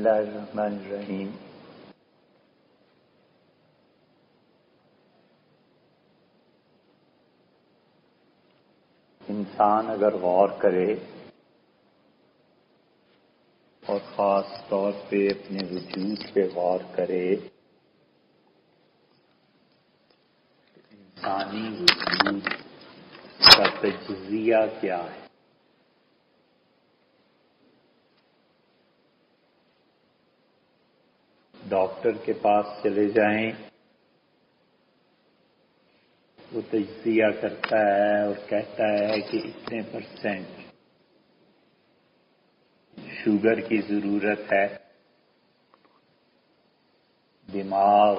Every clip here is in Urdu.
اللہ الرحمن الرحیم۔ انسان اگر غور کرے اور خاص طور پہ اپنے وجود پہ غور کرے، انسانی وجود کا تجزیہ کیا ہے؟ ڈاکٹر کے پاس چلے جائیں، وہ تجزیہ کرتا ہے اور کہتا ہے کہ اتنے % شوگر کی ضرورت ہے، دماغ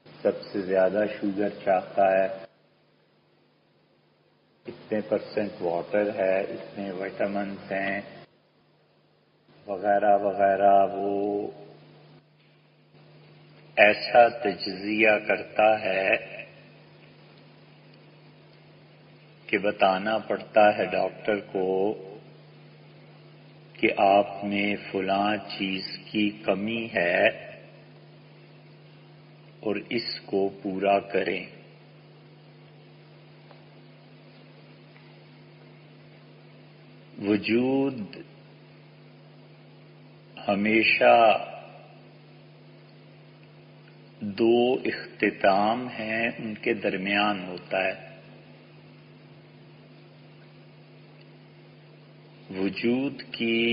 سب سے زیادہ شوگر چاہتا ہے، اتنے % واٹر ہے، اتنے وٹامنس ہیں وغیرہ وغیرہ۔ وہ ایسا تجزیہ کرتا ہے کہ بتانا پڑتا ہے ڈاکٹر کو کہ آپ میں فلاں چیز کی کمی ہے اور اس کو پورا کریں۔ وجود ہمیشہ دو اختتام ہیں، ان کے درمیان ہوتا ہے۔ وجود کی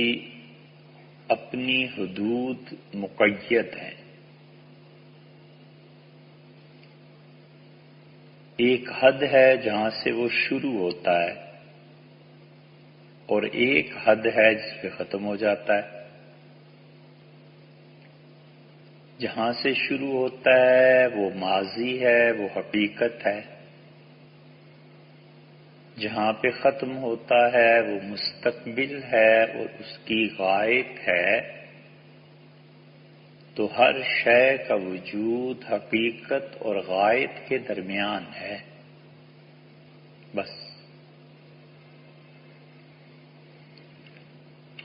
اپنی حدود مقید ہیں۔ ایک حد ہے جہاں سے وہ شروع ہوتا ہے اور ایک حد ہے جس پہ ختم ہو جاتا ہے۔ جہاں سے شروع ہوتا ہے وہ ماضی ہے، وہ حقیقت ہے۔ جہاں پہ ختم ہوتا ہے وہ مستقبل ہے اور اس کی غائب ہے۔ تو ہر شے کا وجود حقیقت اور غائب کے درمیان ہے، بس۔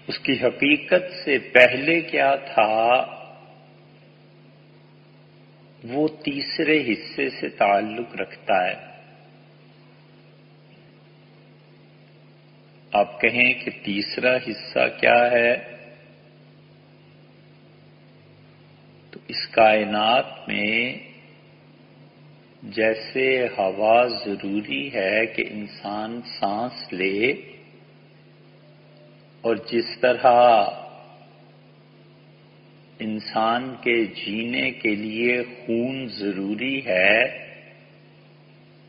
اس کی حقیقت سے پہلے کیا تھا وہ تیسرے حصے سے تعلق رکھتا ہے۔ آپ کہیں کہ تیسرا حصہ کیا ہے؟ تو اس کائنات میں جیسے ہوا ضروری ہے کہ انسان سانس لے، اور جس طرح انسان کے جینے کے لیے خون ضروری ہے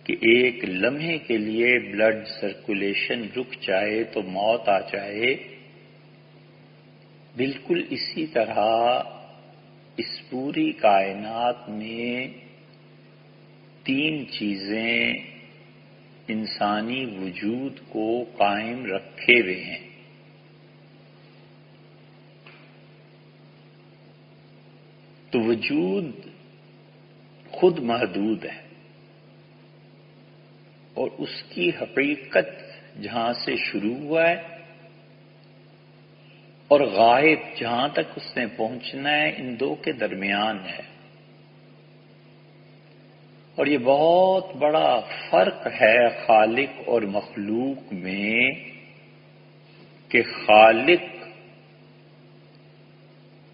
کہ ایک لمحے کے لیے بلڈ سرکولیشن رک جائے تو موت آ جائے، بالکل اسی طرح اس پوری کائنات میں 3 چیزیں انسانی وجود کو قائم رکھے ہوئے ہیں۔ تو وجود خود محدود ہے اور اس کی حقیقت جہاں سے شروع ہوا ہے اور غائب جہاں تک اس نے پہنچنا ہے، ان دو کے درمیان ہے۔ اور یہ بہت بڑا فرق ہے خالق اور مخلوق میں کہ خالق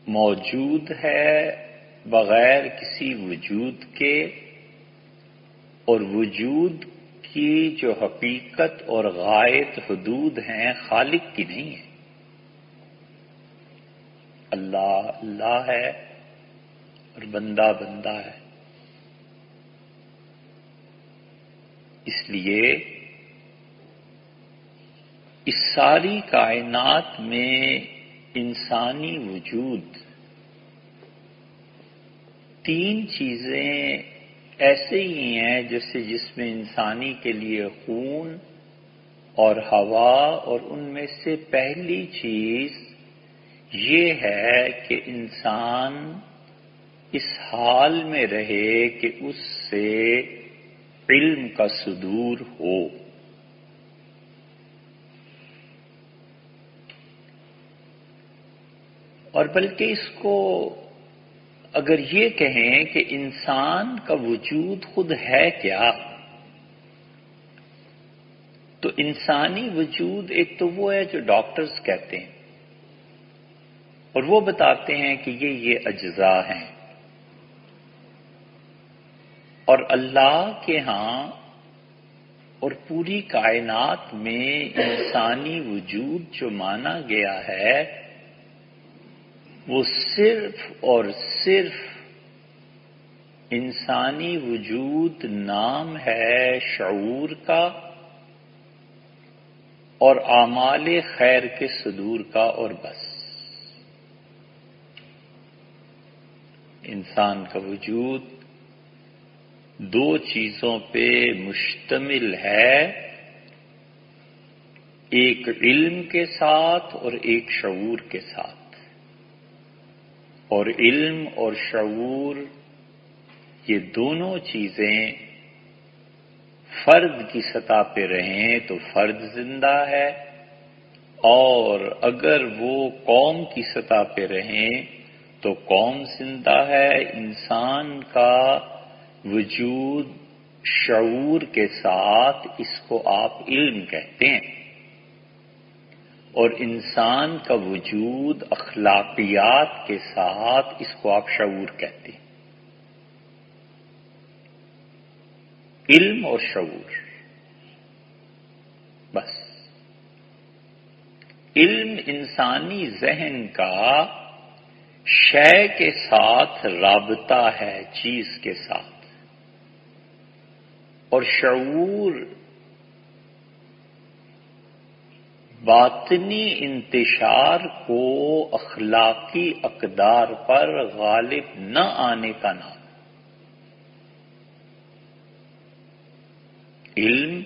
موجود ہے بغیر کسی وجود کے، اور وجود کی جو حقیقت اور غائب حدود ہیں خالق کی نہیں ہے۔ اللہ اللہ ہے اور بندہ بندہ ہے۔ اس لیے اس ساری کائنات میں انسانی وجود 3 چیزیں ایسے ہی ہیں جیسے جس میں انسانی کے لیے خون اور ہوا، اور ان میں سے پہلی چیز یہ ہے کہ انسان اس حال میں رہے کہ اس سے علم کا صدور ہو۔ اور بلکہ اس کو اگر یہ کہیں کہ انسان کا وجود خود ہے کیا، تو انسانی وجود ایک تو وہ ہے جو ڈاکٹرز کہتے ہیں اور وہ بتاتے ہیں کہ یہ اجزاء ہیں، اور اللہ کے ہاں اور پوری کائنات میں انسانی وجود جو مانا گیا ہے وہ صرف اور صرف انسانی وجود نام ہے شعور کا اور اعمال خیر کے صدور کا، اور بس۔ انسان کا وجود دو چیزوں پہ مشتمل ہے، ایک علم کے ساتھ اور ایک شعور کے ساتھ، اور علم اور شعور یہ دونوں چیزیں فرد کی سطح پہ رہیں تو فرد زندہ ہے، اور اگر وہ قوم کی سطح پہ رہیں تو قوم زندہ ہے۔ انسان کا وجود شعور کے ساتھ، اس کو آپ علم کہتے ہیں، اور انسان کا وجود اخلاقیات کے ساتھ، اس کو آپ شعور کہتے ہیں۔ علم اور شعور، بس۔ علم انسانی ذہن کا شے کے ساتھ رابطہ ہے، چیز کے ساتھ، اور شعور باطنی انتشار کو اخلاقی اقدار پر غالب نہ آنے کا نام۔ علم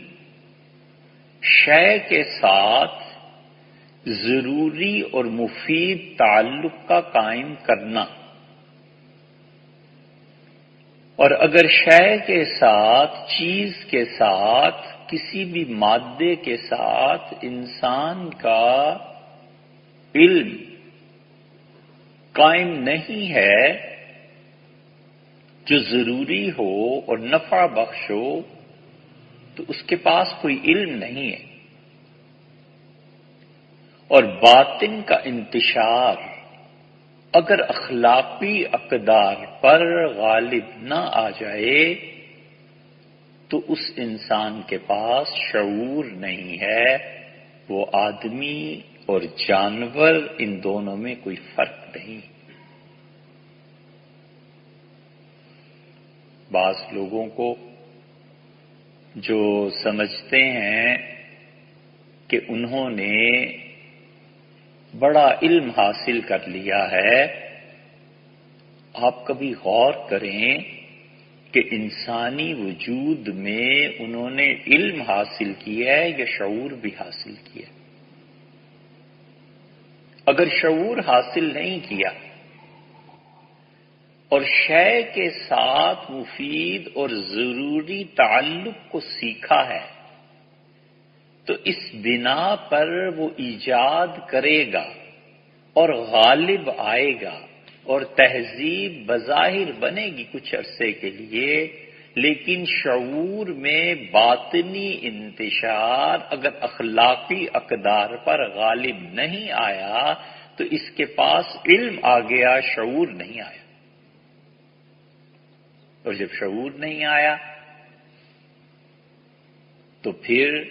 شے کے ساتھ ضروری اور مفید تعلق کا قائم کرنا، اور اگر شے کے ساتھ، چیز کے ساتھ، کسی بھی مادے کے ساتھ انسان کا علم قائم نہیں ہے جو ضروری ہو اور نفع بخش ہو، تو اس کے پاس کوئی علم نہیں ہے۔ اور باطن کا انتشار اگر اخلاقی اقدار پر غالب نہ آ جائے تو اس انسان کے پاس شعور نہیں ہے، وہ آدمی اور جانور، ان دونوں میں کوئی فرق نہیں۔ بعض لوگوں کو جو سمجھتے ہیں کہ انہوں نے بڑا علم حاصل کر لیا ہے، آپ کبھی غور کریں کہ انسانی وجود میں انہوں نے علم حاصل کیا ہے یا شعور بھی حاصل کیا؟ اگر شعور حاصل نہیں کیا اور شے کے ساتھ مفید اور ضروری تعلق کو سیکھا ہے تو اس بنا پر وہ ایجاد کرے گا اور غالب آئے گا، اور تہذیب بظاہر بنے گی کچھ عرصے کے لیے، لیکن شعور میں باطنی انتشار اگر اخلاقی اقدار پر غالب نہیں آیا تو اس کے پاس علم آ گیا، شعور نہیں آیا۔ اور جب شعور نہیں آیا تو پھر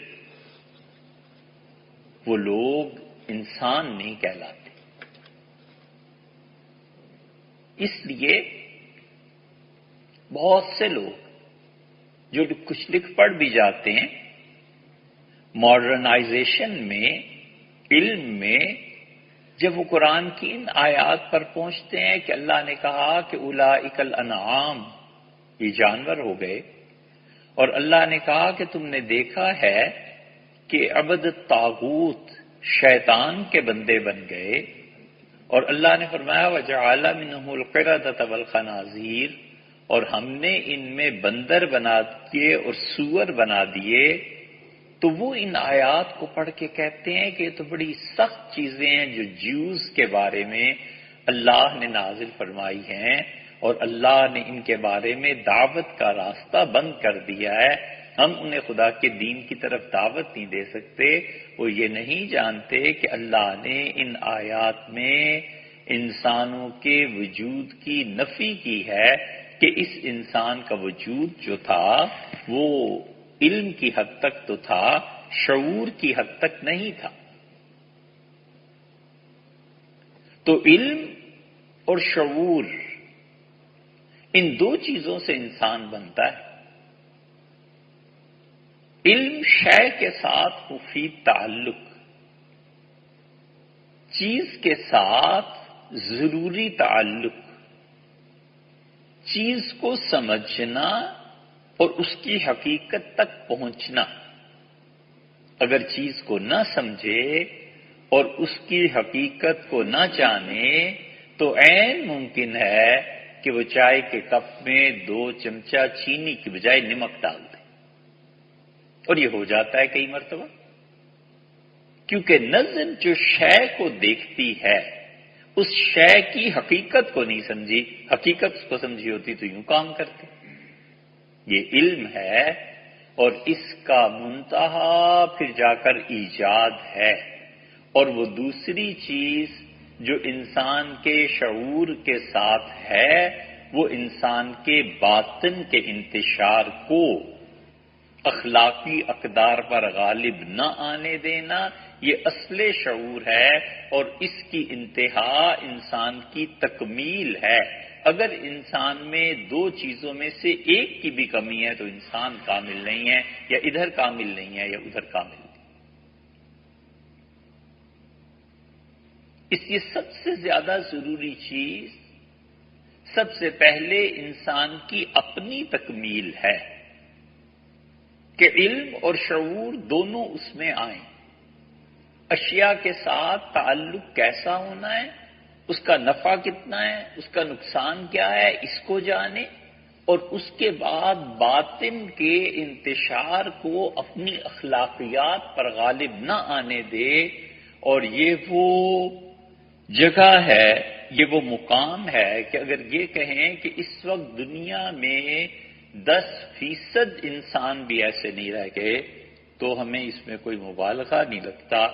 وہ لوگ انسان نہیں کہلاتے۔ اس لیے بہت سے لوگ جو کچھ لکھ پڑھ بھی جاتے ہیں، ماڈرنائزیشن میں، علم میں، جب وہ قرآن کی ان آیات پر پہنچتے ہیں کہ اللہ نے کہا کہ اولئک الانعام، یہ جانور ہو گئے، اور اللہ نے کہا کہ تم نے دیکھا ہے کہ عبد الطاغوت، شیطان کے بندے بن گئے، اور اللہ نے فرمایا وَجَعَلَ مِنْهُ الْقِرَدَةَ وَالْخَنَازِيرَ، اور ہم نے ان میں بندر بنا دیے اور سور بنا دیے، تو وہ ان آیات کو پڑھ کے کہتے ہیں کہ یہ تو بڑی سخت چیزیں ہیں جو جیوز کے بارے میں اللہ نے نازل فرمائی ہیں اور اللہ نے ان کے بارے میں دعوت کا راستہ بند کر دیا ہے. ہم انہیں خدا کے دین کی طرف دعوت نہیں دے سکتے. وہ یہ نہیں جانتے کہ اللہ نے ان آیات میں انسانوں کے وجود کی نفی کی ہے کہ اس انسان کا وجود جو تھا وہ علم کی حد تک تو تھا، شعور کی حد تک نہیں تھا. تو علم اور شعور ان دو چیزوں سے انسان بنتا ہے. علم شے کے ساتھ مفید تعلق، چیز کے ساتھ ضروری تعلق، چیز کو سمجھنا اور اس کی حقیقت تک پہنچنا. اگر چیز کو نہ سمجھے اور اس کی حقیقت کو نہ جانے تو عین ممکن ہے کہ وہ چائے کے کپ میں 2 چمچہ چینی کی بجائے نمک ڈال دے. اور یہ ہو جاتا ہے کئی مرتبہ، کیونکہ نظر جو شے کو دیکھتی ہے اس شے کی حقیقت کو نہیں سمجھی. حقیقت اس کو سمجھی ہوتی تو یوں کام کرتے. یہ علم ہے اور اس کا منتہا پھر جا کر ایجاد ہے. اور وہ دوسری چیز جو انسان کے شعور کے ساتھ ہے وہ انسان کے باطن کے انتشار کو اخلاقی اقدار پر غالب نہ آنے دینا، یہ اصل شعور ہے اور اس کی انتہا انسان کی تکمیل ہے. اگر انسان میں 2 چیزوں میں سے ایک کی بھی کمی ہے تو انسان کامل نہیں ہے، یا ادھر کامل نہیں ہے یا ادھر کامل نہیں. اس لیے سب سے زیادہ ضروری چیز سب سے پہلے انسان کی اپنی تکمیل ہے کہ علم اور شعور دونوں اس میں آئیں. اشیاء کے ساتھ تعلق کیسا ہونا ہے، اس کا نفع کتنا ہے، اس کا نقصان کیا ہے، اس کو جانے، اور اس کے بعد باطن کے انتشار کو اپنی اخلاقیات پر غالب نہ آنے دے. اور یہ وہ جگہ ہے، یہ وہ مقام ہے کہ اگر یہ کہیں کہ اس وقت دنیا میں 10% انسان بھی ایسے نہیں رہ گئے تو ہمیں اس میں کوئی مبالغہ نہیں لگتا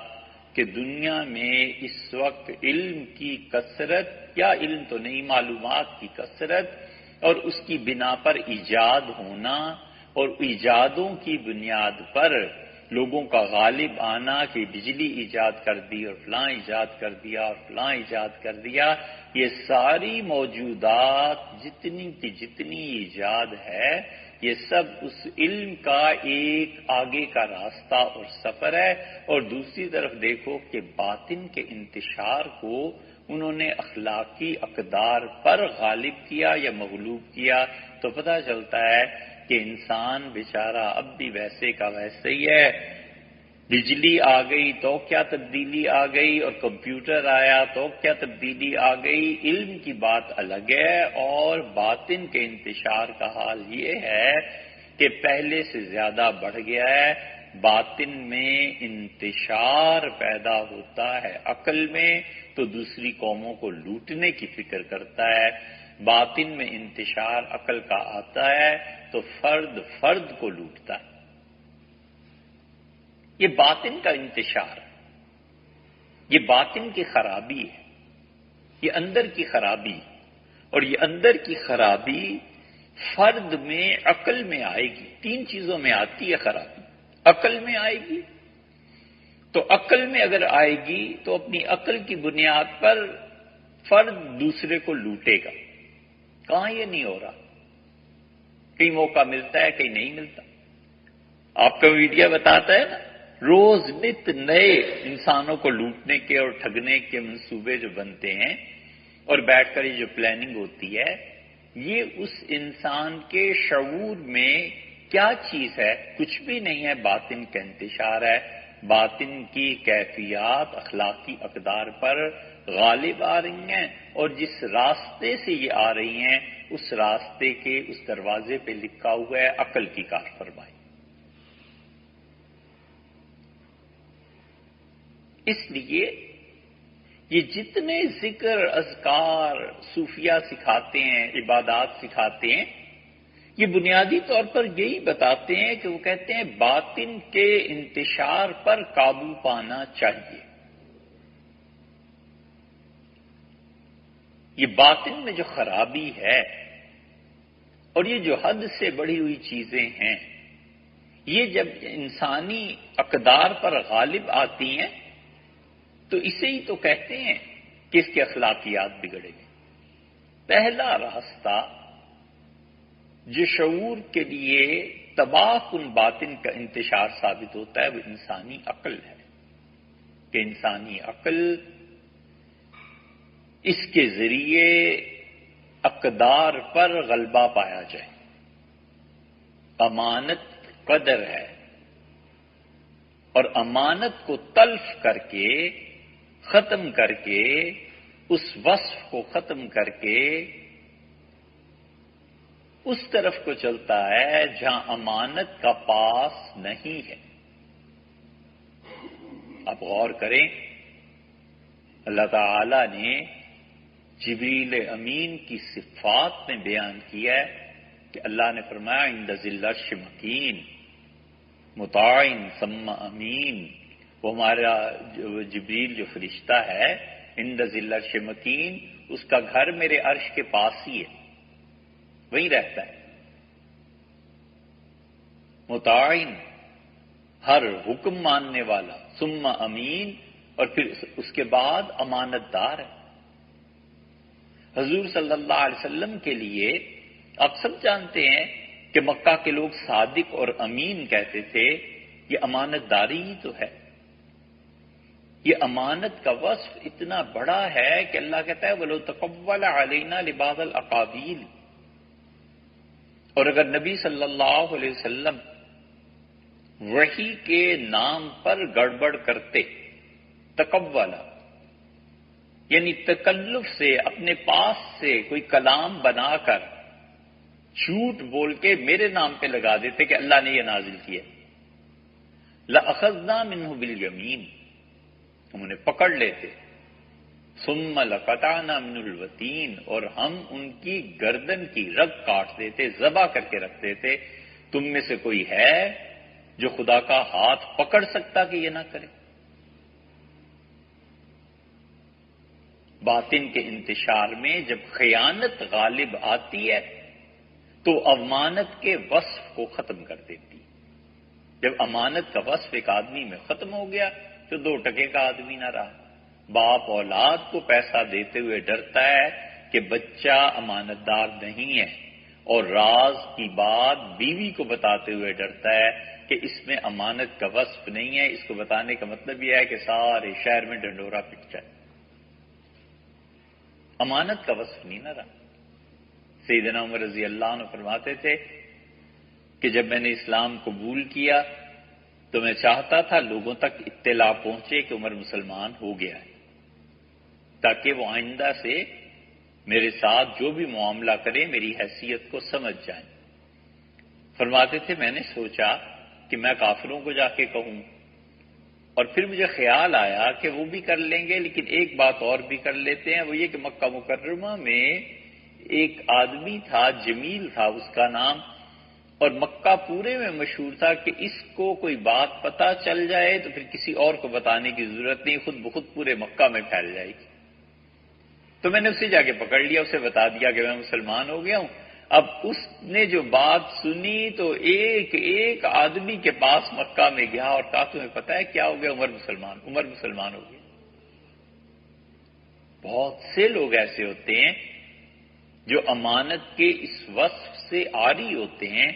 کہ دنیا میں اس وقت علم کی کثرت، یا علم تو نہیں، معلومات کی کثرت اور اس کی بنا پر ایجاد ہونا اور ایجادوں کی بنیاد پر لوگوں کا غالب آنا کہ بجلی ایجاد کر دی اور فلاں ایجاد کر دیا اور فلاں ایجاد کر دیا، یہ ساری موجودات جتنی کی جتنی ایجاد ہے یہ سب اس علم کا ایک آگے کا راستہ اور سفر ہے. اور دوسری طرف دیکھو کہ باطن کے انتشار کو انہوں نے اخلاقی اقدار پر غالب کیا یا مغلوب کیا، تو پتہ چلتا ہے کہ انسان بیچارہ اب بھی ویسے کا ویسے ہی ہے. بجلی آ گئی تو کیا تبدیلی آ گئی، اور کمپیوٹر آیا تو کیا تبدیلی آ گئی. علم کی بات الگ ہے اور باطن کے انتشار کا حال یہ ہے کہ پہلے سے زیادہ بڑھ گیا ہے. باطن میں انتشار پیدا ہوتا ہے عقل میں تو دوسری قوموں کو لوٹنے کی فکر کرتا ہے. باطن میں انتشار عقل کا آتا ہے تو فرد فرد کو لوٹتا ہے. یہ باطن کا انتشار، یہ باطن کی خرابی ہے، یہ اندر کی خرابی. اور یہ اندر کی خرابی فرد میں عقل میں آئے گی. 3 چیزوں میں آتی ہے خرابی. عقل میں آئے گی تو عقل میں اگر آئے گی تو اپنی عقل کی بنیاد پر فرد دوسرے کو لوٹے گا. کہاں یہ نہیں ہو رہا؟ کئی موقع ملتا ہے کہیں نہیں ملتا. آپ کا میڈیا بتاتا ہے نا، روز نت نئے انسانوں کو لوٹنے کے اور ٹھگنے کے منصوبے جو بنتے ہیں اور بیٹھ کر یہ جو پلاننگ ہوتی ہے، یہ اس انسان کے شعور میں کیا چیز ہے؟ کچھ بھی نہیں ہے، باطن کا انتشار ہے. باطن کی کیفیات اخلاقی اقدار پر غالب آ رہی ہیں اور جس راستے سے یہ آ رہی ہیں اس راستے کے اس دروازے پہ لکھا ہوا ہے عقل کی کار فرمائی. اس لیے یہ جتنے ذکر، اذکار صوفیہ سکھاتے ہیں، عبادات سکھاتے ہیں، یہ بنیادی طور پر یہی بتاتے ہیں کہ وہ کہتے ہیں باطن کے انتشار پر قابو پانا چاہیے۔ یہ باطن میں جو خرابی ہے اور یہ جو حد سے بڑھی ہوئی چیزیں ہیں، یہ جب انسانی اقدار پر غالب آتی ہیں تو اسے ہی تو کہتے ہیں کہ اس کے اخلاقیات بگڑے گئے۔ پہلا راستہ جو شعور کے لیے تباہ کن باطن کا انتشار ثابت ہوتا ہے وہ انسانی عقل ہے، کہ انسانی عقل اس کے ذریعے اقدار پر غلبہ پایا جائے۔ امانت قدر ہے، اور امانت کو تلف کر کے، ختم کر کے، اس وصف کو ختم کر کے اس طرف کو چلتا ہے جہاں امانت کا پاس نہیں ہے۔ آپ غور کریں، اللہ تعالی نے جبریل امین کی صفات میں بیان کیا ہے کہ اللہ نے فرمایا عند ذی العرش مکین مطاع ثم امین۔ وہ ہمارا جبریل جو فرشتہ ہے عند ذی العرش مکین، اس کا گھر میرے عرش کے پاس ہی ہے، وہیں رہتا ہے۔ مطاع، ہر حکم ماننے والا، ثم امین، اور پھر اس کے بعد امانت دار ہے۔ حضور صلی اللہ علیہ وسلم کے لیے آپ سب جانتے ہیں کہ مکہ کے لوگ صادق اور امین کہتے تھے، یہ امانت داری ہی تو ہے۔ یہ امانت کا وصف اتنا بڑا ہے کہ اللہ کہتا ہے وَلَوْ تَقَوَّلَ عَلَيْنَا لِبَعْضَ الْأَقَاوِيلِ، اور اگر نبی صلی اللہ علیہ وسلم وحی کے نام پر گڑبڑ کرتے، تقوّلا یعنی تکلف سے اپنے پاس سے کوئی کلام بنا کر جھوٹ بول کے میرے نام پہ لگا دیتے کہ اللہ نے یہ نازل کیا، لَأَخَذْنَا مِنْهُ بِالْيَمِينِ، ہم انہیں پکڑ لیتے، ثُمَّ لَقَطَعْنَا مِنْهُ الْوَتِينَ، اور ہم ان کی گردن کی رگ کاٹ دیتے، ذبح کر کے رکھ دیتے۔ تم میں سے کوئی ہے جو خدا کا ہاتھ پکڑ سکتا کہ یہ نہ کرے؟ باطن کے انتشار میں جب خیانت غالب آتی ہے تو امانت کے وصف کو ختم کر دیتی ہے۔ جب امانت کا وصف ایک آدمی میں ختم ہو گیا تو 2 ٹکے کا آدمی نہ رہا۔ باپ اولاد کو پیسہ دیتے ہوئے ڈرتا ہے کہ بچہ امانت دار نہیں ہے، اور راز کی بات بیوی کو بتاتے ہوئے ڈرتا ہے کہ اس میں امانت کا وصف نہیں ہے۔ اس کو بتانے کا مطلب یہ ہے کہ سارے شہر میں ڈنڈورا پٹ جائے۔ امانت کا وصف نہیں نہ رہا۔ سیدنا عمر رضی اللہ عنہ فرماتے تھے کہ جب میں نے اسلام قبول کیا تو میں چاہتا تھا لوگوں تک اطلاع پہنچے کہ عمر مسلمان ہو گیا ہے، تاکہ وہ آئندہ سے میرے ساتھ جو بھی معاملہ کرے میری حیثیت کو سمجھ جائیں۔ فرماتے تھے میں نے سوچا کہ میں کافروں کو جا کے کہوں، اور پھر مجھے خیال آیا کہ وہ بھی کر لیں گے، لیکن ایک بات اور بھی کر لیتے ہیں، وہ یہ کہ مکہ مکرمہ میں ایک آدمی تھا، جمیل تھا اس کا نام، اور مکہ پورے میں مشہور تھا کہ اس کو کوئی بات پتہ چل جائے تو پھر کسی اور کو بتانے کی ضرورت نہیں، خود بخود پورے مکہ میں پھیل جائے گی۔ تو میں نے اسے جا کے پکڑ لیا، اسے بتا دیا کہ میں مسلمان ہو گیا ہوں۔ اب اس نے جو بات سنی تو ایک ایک آدمی کے پاس مکہ میں گیا اور کہا تمہیں پتہ ہے کیا ہو گیا؟ عمر مسلمان ہو گیا۔ بہت سے لوگ ایسے ہوتے ہیں جو امانت کے اس وصف سے عاری ہوتے ہیں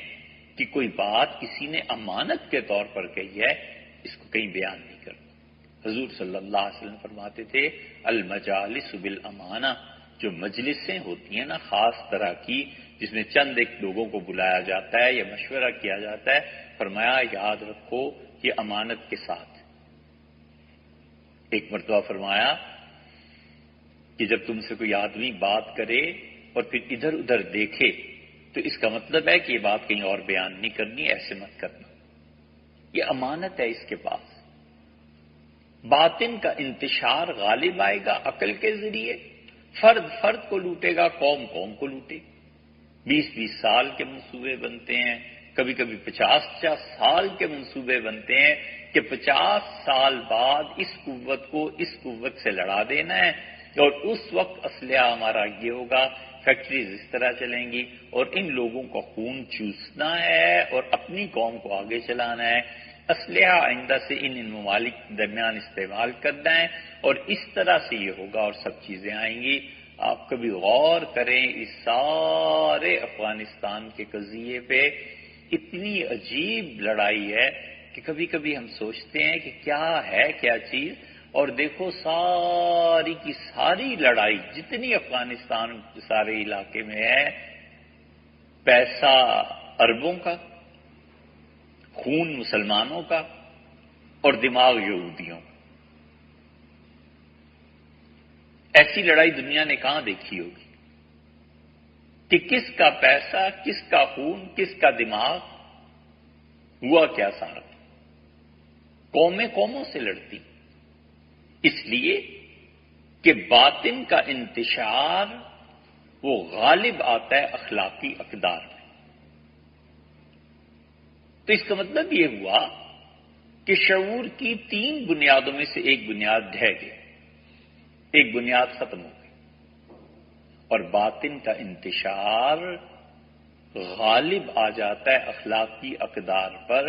کہ کوئی بات کسی نے امانت کے طور پر کہی ہے، اس کو کہیں بیان نہیں کرتا۔ حضور صلی اللہ علیہ وسلم فرماتے تھے المجالس بالامانہ، جو مجلسیں ہوتی ہیں نا خاص طرح کی جس میں چند ایک لوگوں کو بلایا جاتا ہے یا مشورہ کیا جاتا ہے، فرمایا یاد رکھو یہ امانت کے ساتھ۔ ایک مرتبہ فرمایا کہ جب تم سے کوئی آدمی بات کرے اور پھر ادھر ادھر دیکھے تو اس کا مطلب ہے کہ یہ بات کہیں اور بیان نہیں کرنی، ایسے مت کرنا، یہ امانت ہے اس کے پاس۔ باطن کا انتشار غالب آئے گا عقل کے ذریعے، فرد فرد کو لوٹے گا، قوم قوم کو لوٹے گی۔ 20-20 سال کے منصوبے بنتے ہیں، کبھی کبھی 50-50 سال کے منصوبے بنتے ہیں کہ 50 سال بعد اس قوت کو اس قوت سے لڑا دینا ہے، اور اس وقت اسلحہ ہمارا یہ ہوگا، فیکٹریز اس طرح چلیں گی، اور ان لوگوں کا خون چوسنا ہے اور اپنی قوم کو آگے چلانا ہے، اسلحہ آئندہ سے ان ممالک کے درمیان استعمال کرنا ہے، اور اس طرح سے یہ ہوگا اور سب چیزیں آئیں گی۔ آپ کبھی غور کریں اس سارے افغانستان کے قضیے پہ، اتنی عجیب لڑائی ہے کہ کبھی کبھی ہم سوچتے ہیں کہ کیا ہے کیا چیز، اور دیکھو ساری کی ساری لڑائی جتنی افغانستان سارے علاقے میں ہے، پیسہ اربوں کا، خون مسلمانوں کا، اور دماغ یہودیوں کا۔ ایسی لڑائی دنیا نے کہاں دیکھی ہوگی کہ کس کا پیسہ، کس کا خون، کس کا دماغ، ہوا کیا سارا؟ قومیں قوموں سے لڑتی، اس لیے کہ باطن کا انتشار وہ غالب آتا ہے اخلاقی اقدار میں۔ تو اس کا مطلب یہ ہوا کہ شعور کی 3 بنیادوں میں سے ایک بنیاد ڈھہ گئی، ایک بنیاد ختم ہو گئی، اور باطن کا انتشار غالب آ جاتا ہے اخلاقی اقدار پر،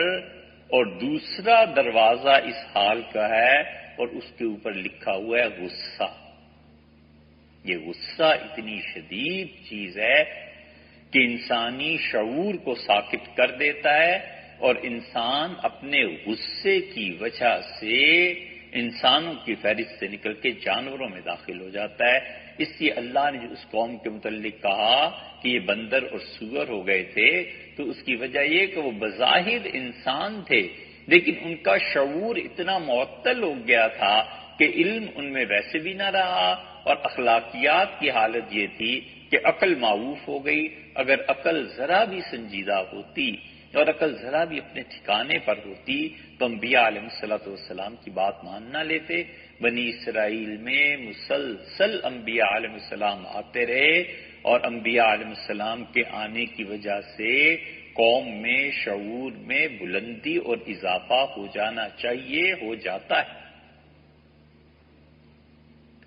اور دوسرا دروازہ اس حال کا ہے اور اس کے اوپر لکھا ہوا ہے غصہ۔ یہ غصہ اتنی شدید چیز ہے کہ انسانی شعور کو ساکت کر دیتا ہے، اور انسان اپنے غصے کی وجہ سے انسانوں کی فہرست سے نکل کے جانوروں میں داخل ہو جاتا ہے۔ اس لیے اللہ نے جو اس قوم کے متعلق کہا کہ یہ بندر اور سور ہو گئے تھے، تو اس کی وجہ یہ کہ وہ بظاہر انسان تھے، لیکن ان کا شعور اتنا معطل ہو گیا تھا کہ علم ان میں ویسے بھی نہ رہا، اور اخلاقیات کی حالت یہ تھی کہ عقل معوف ہو گئی۔ اگر عقل ذرا بھی سنجیدہ ہوتی اور عقل ذرا بھی اپنے ٹھکانے پر ہوتی تو انبیاء علیہ السلام کی بات مان نہ لیتے۔ بنی اسرائیل میں مسلسل انبیاء علیہ السلام آتے رہے، اور انبیاء علیہ السلام کے آنے کی وجہ سے قوم میں شعور میں بلندی اور اضافہ ہو جانا چاہیے، ہو جاتا ہے۔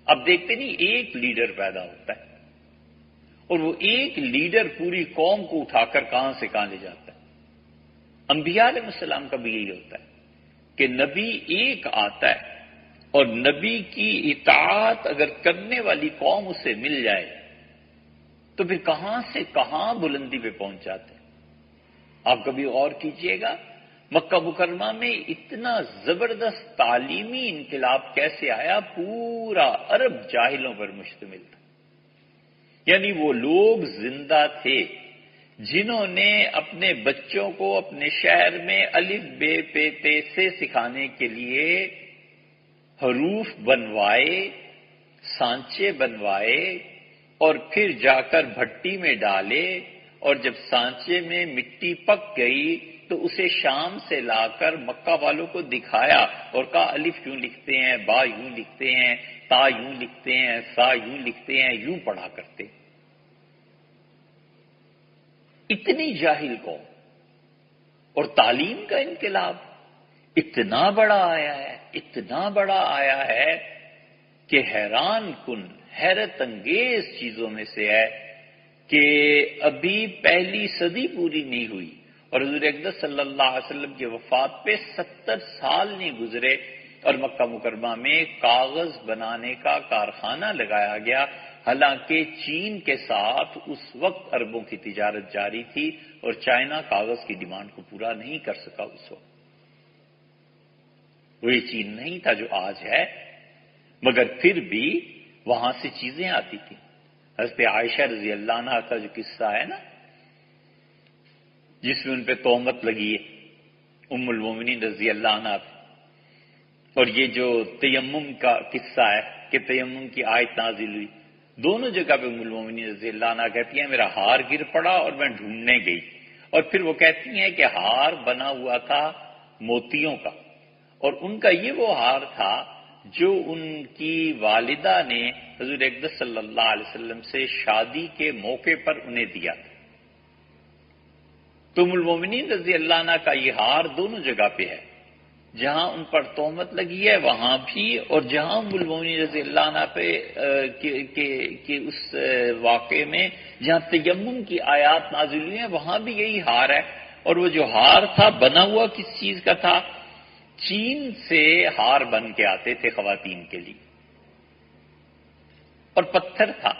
اب دیکھتے نہیں، ایک لیڈر پیدا ہوتا ہے اور وہ ایک لیڈر پوری قوم کو اٹھا کر کہاں سے کہاں لے جاتا ہے۔ انبیاء علیہ السلام کا بھی یہی ہوتا ہے کہ نبی ایک آتا ہے، اور نبی کی اطاعت اگر کرنے والی قوم اسے مل جائے تو پھر کہاں سے کہاں بلندی پہ پہنچ جاتے ہیں۔ آپ کبھی غور کیجئے گا، مکہ مکرمہ میں اتنا زبردست تعلیمی انقلاب کیسے آیا؟ پورا عرب جاہلوں پر مشتمل تھا، یعنی وہ لوگ زندہ تھے جنہوں نے اپنے بچوں کو اپنے شہر میں الف بے پے تے سے سکھانے کے لیے حروف بنوائے، سانچے بنوائے، اور پھر جا کر بھٹی میں ڈالے، اور جب سانچے میں مٹی پک گئی تو اسے شام سے لا کر مکہ والوں کو دکھایا اور کہا الف یوں لکھتے ہیں، با یوں لکھتے ہیں، تا یوں لکھتے ہیں، سا یوں لکھتے ہیں، یوں پڑھا کرتے۔ اتنی جاہل قوم، اور تعلیم کا انقلاب اتنا بڑا آیا ہے، اتنا بڑا آیا ہے کہ حیران کن، حیرت انگیز چیزوں میں سے ہے کہ ابھی پہلی صدی پوری نہیں ہوئی اور حضور اقدس صلی اللہ علیہ وسلم کی وفات پہ 70 سال نہیں گزرے، اور مکہ مکرمہ میں کاغذ بنانے کا کارخانہ لگایا گیا، حالانکہ چین کے ساتھ اس وقت اربوں کی تجارت جاری تھی اور چائنا کاغذ کی ڈیمانڈ کو پورا نہیں کر سکا اس وقت۔ وہ یہ چین نہیں تھا جو آج ہے، مگر پھر بھی وہاں سے چیزیں آتی تھیں۔ حضرت عائشہ رضی اللہ عنہا کا جو قصہ ہے نا، جس میں ان پہ تہمت لگی ہے، ام المومنین رضی اللہ عنہا پہ، اور یہ جو تیمم کا قصہ ہے کہ تیمم کی آیت نازل ہوئی، دونوں جگہ پہ ام المومنین رضی اللہ عنہا کہتی ہیں میرا ہار گر پڑا اور میں ڈھونڈنے گئی، اور پھر وہ کہتی ہیں کہ ہار بنا ہوا تھا موتیوں کا، اور ان کا یہ وہ ہار تھا جو ان کی والدہ نے حضور اقدس صلی اللہ علیہ وسلم سے شادی کے موقع پر انہیں دیا تھا۔ تو ام المومنین رضی اللہ عنہ کا یہ ہار دونوں جگہ پہ ہے، جہاں ان پر تہمت لگی ہے وہاں بھی، اور جہاں ام المومنین رضی اللہ عنہ پہ کہ اس واقعے میں جہاں تیمم کی آیات نازل ہوئی ہیں وہاں بھی یہی ہار ہے۔ اور وہ جو ہار تھا بنا ہوا کس چیز کا تھا؟ چین سے ہار بن کے آتے تھے خواتین کے لیے، اور پتھر تھا،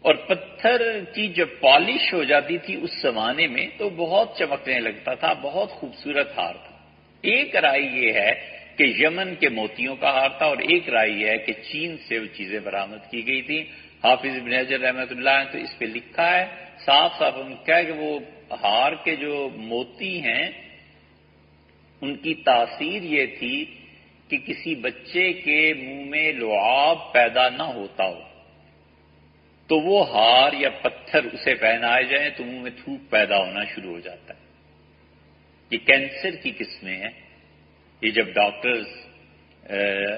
اور پتھر کی جب پالش ہو جاتی تھی اس زمانے میں تو بہت چمکنے لگتا تھا، بہت خوبصورت ہار تھا۔ ایک رائے یہ ہے کہ یمن کے موتیوں کا ہار تھا، اور ایک رائے یہ ہے کہ چین سے وہ چیزیں برآمد کی گئی تھیں۔ حافظ ابن حجر رحمۃ اللہ نے تو اس پہ لکھا ہے، صاف صاف ان کا ہے کہ وہ ہار کے جو موتی ہیں ان کی تاثیر یہ تھی کہ کسی بچے کے منہ میں لعاب پیدا نہ ہوتا ہو تو وہ ہار یا پتھر اسے پہنائے جائیں تو منہ میں تھوک پیدا ہونا شروع ہو جاتا ہے۔ یہ کینسر کی قسمیں ہیں، یہ جب ڈاکٹرز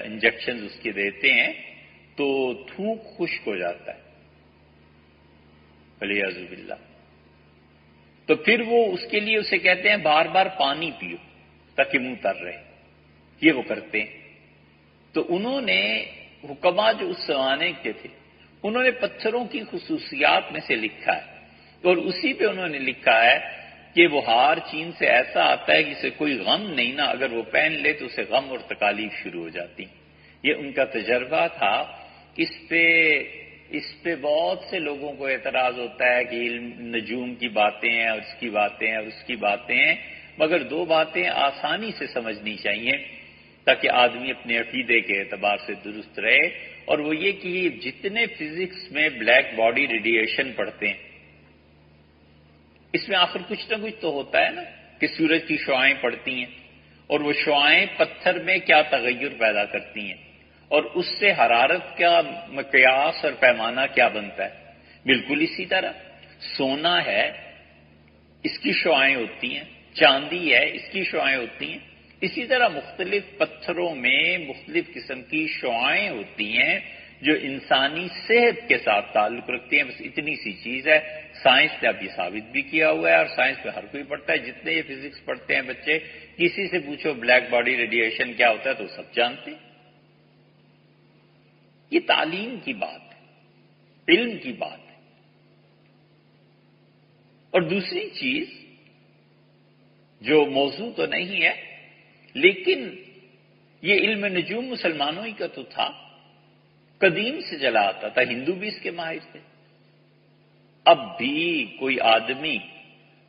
انجیکشن اس کے دیتے ہیں تو تھوک خشک ہو جاتا ہے، والعیاذ باللہ۔ تو پھر وہ اس کے لیے اسے کہتے ہیں بار بار پانی پیو تاکہ منہ تر رہے، یہ وہ کرتے ہیں۔ تو انہوں نے حکما جو اس زمانے کے تھے انہوں نے پتھروں کی خصوصیات میں سے لکھا ہے، اور اسی پہ انہوں نے لکھا ہے کہ وہ ہار چین سے ایسا آتا ہے کہ اسے کوئی غم نہیں نا، اگر وہ پہن لے تو اسے غم اور تکالیف شروع ہو جاتی۔ یہ ان کا تجربہ تھا۔ اس پہ بہت سے لوگوں کو اعتراض ہوتا ہے کہ علم نجوم کی باتیں ہیں اور اس کی باتیں ہیں اور اس کی باتیں ہیں، مگر دو باتیں آسانی سے سمجھنی چاہیے تاکہ آدمی اپنے عقیدے کے اعتبار سے درست رہے، اور وہ یہ کہ جتنے فزکس میں بلیک باڈی ریڈیشن پڑھتے ہیں اس میں آخر کچھ نہ کچھ تو ہوتا ہے نا، کہ سورج کی شعاعیں پڑتی ہیں اور وہ شعاعیں پتھر میں کیا تغیر پیدا کرتی ہیں، اور اس سے حرارت کا مقیاس اور پیمانہ کیا بنتا ہے۔ بالکل اسی طرح سونا ہے، اس کی شعاعیں ہوتی ہیں، چاندی ہے، اس کی شعاعیں ہوتی ہیں، اسی طرح مختلف پتھروں میں مختلف قسم کی شعاعیں ہوتی ہیں جو انسانی صحت کے ساتھ تعلق رکھتی ہیں۔ بس اتنی سی چیز ہے، سائنس نے اب یہ ثابت بھی کیا ہوا ہے، اور سائنس میں ہر کوئی پڑھتا ہے، جتنے یہ فزکس پڑھتے ہیں بچے، کسی سے پوچھو بلیک باڈی ریڈیشن کیا ہوتا ہے تو سب جانتے ہیں۔ یہ تعلیم کی بات ہے، علم کی بات ہے۔ اور دوسری چیز جو موضوع تو نہیں ہے لیکن یہ علم نجوم مسلمانوں ہی کا تو تھا، قدیم سے چلا آتا تھا، ہندو بھی اس کے ماہر تھے۔ اب بھی کوئی آدمی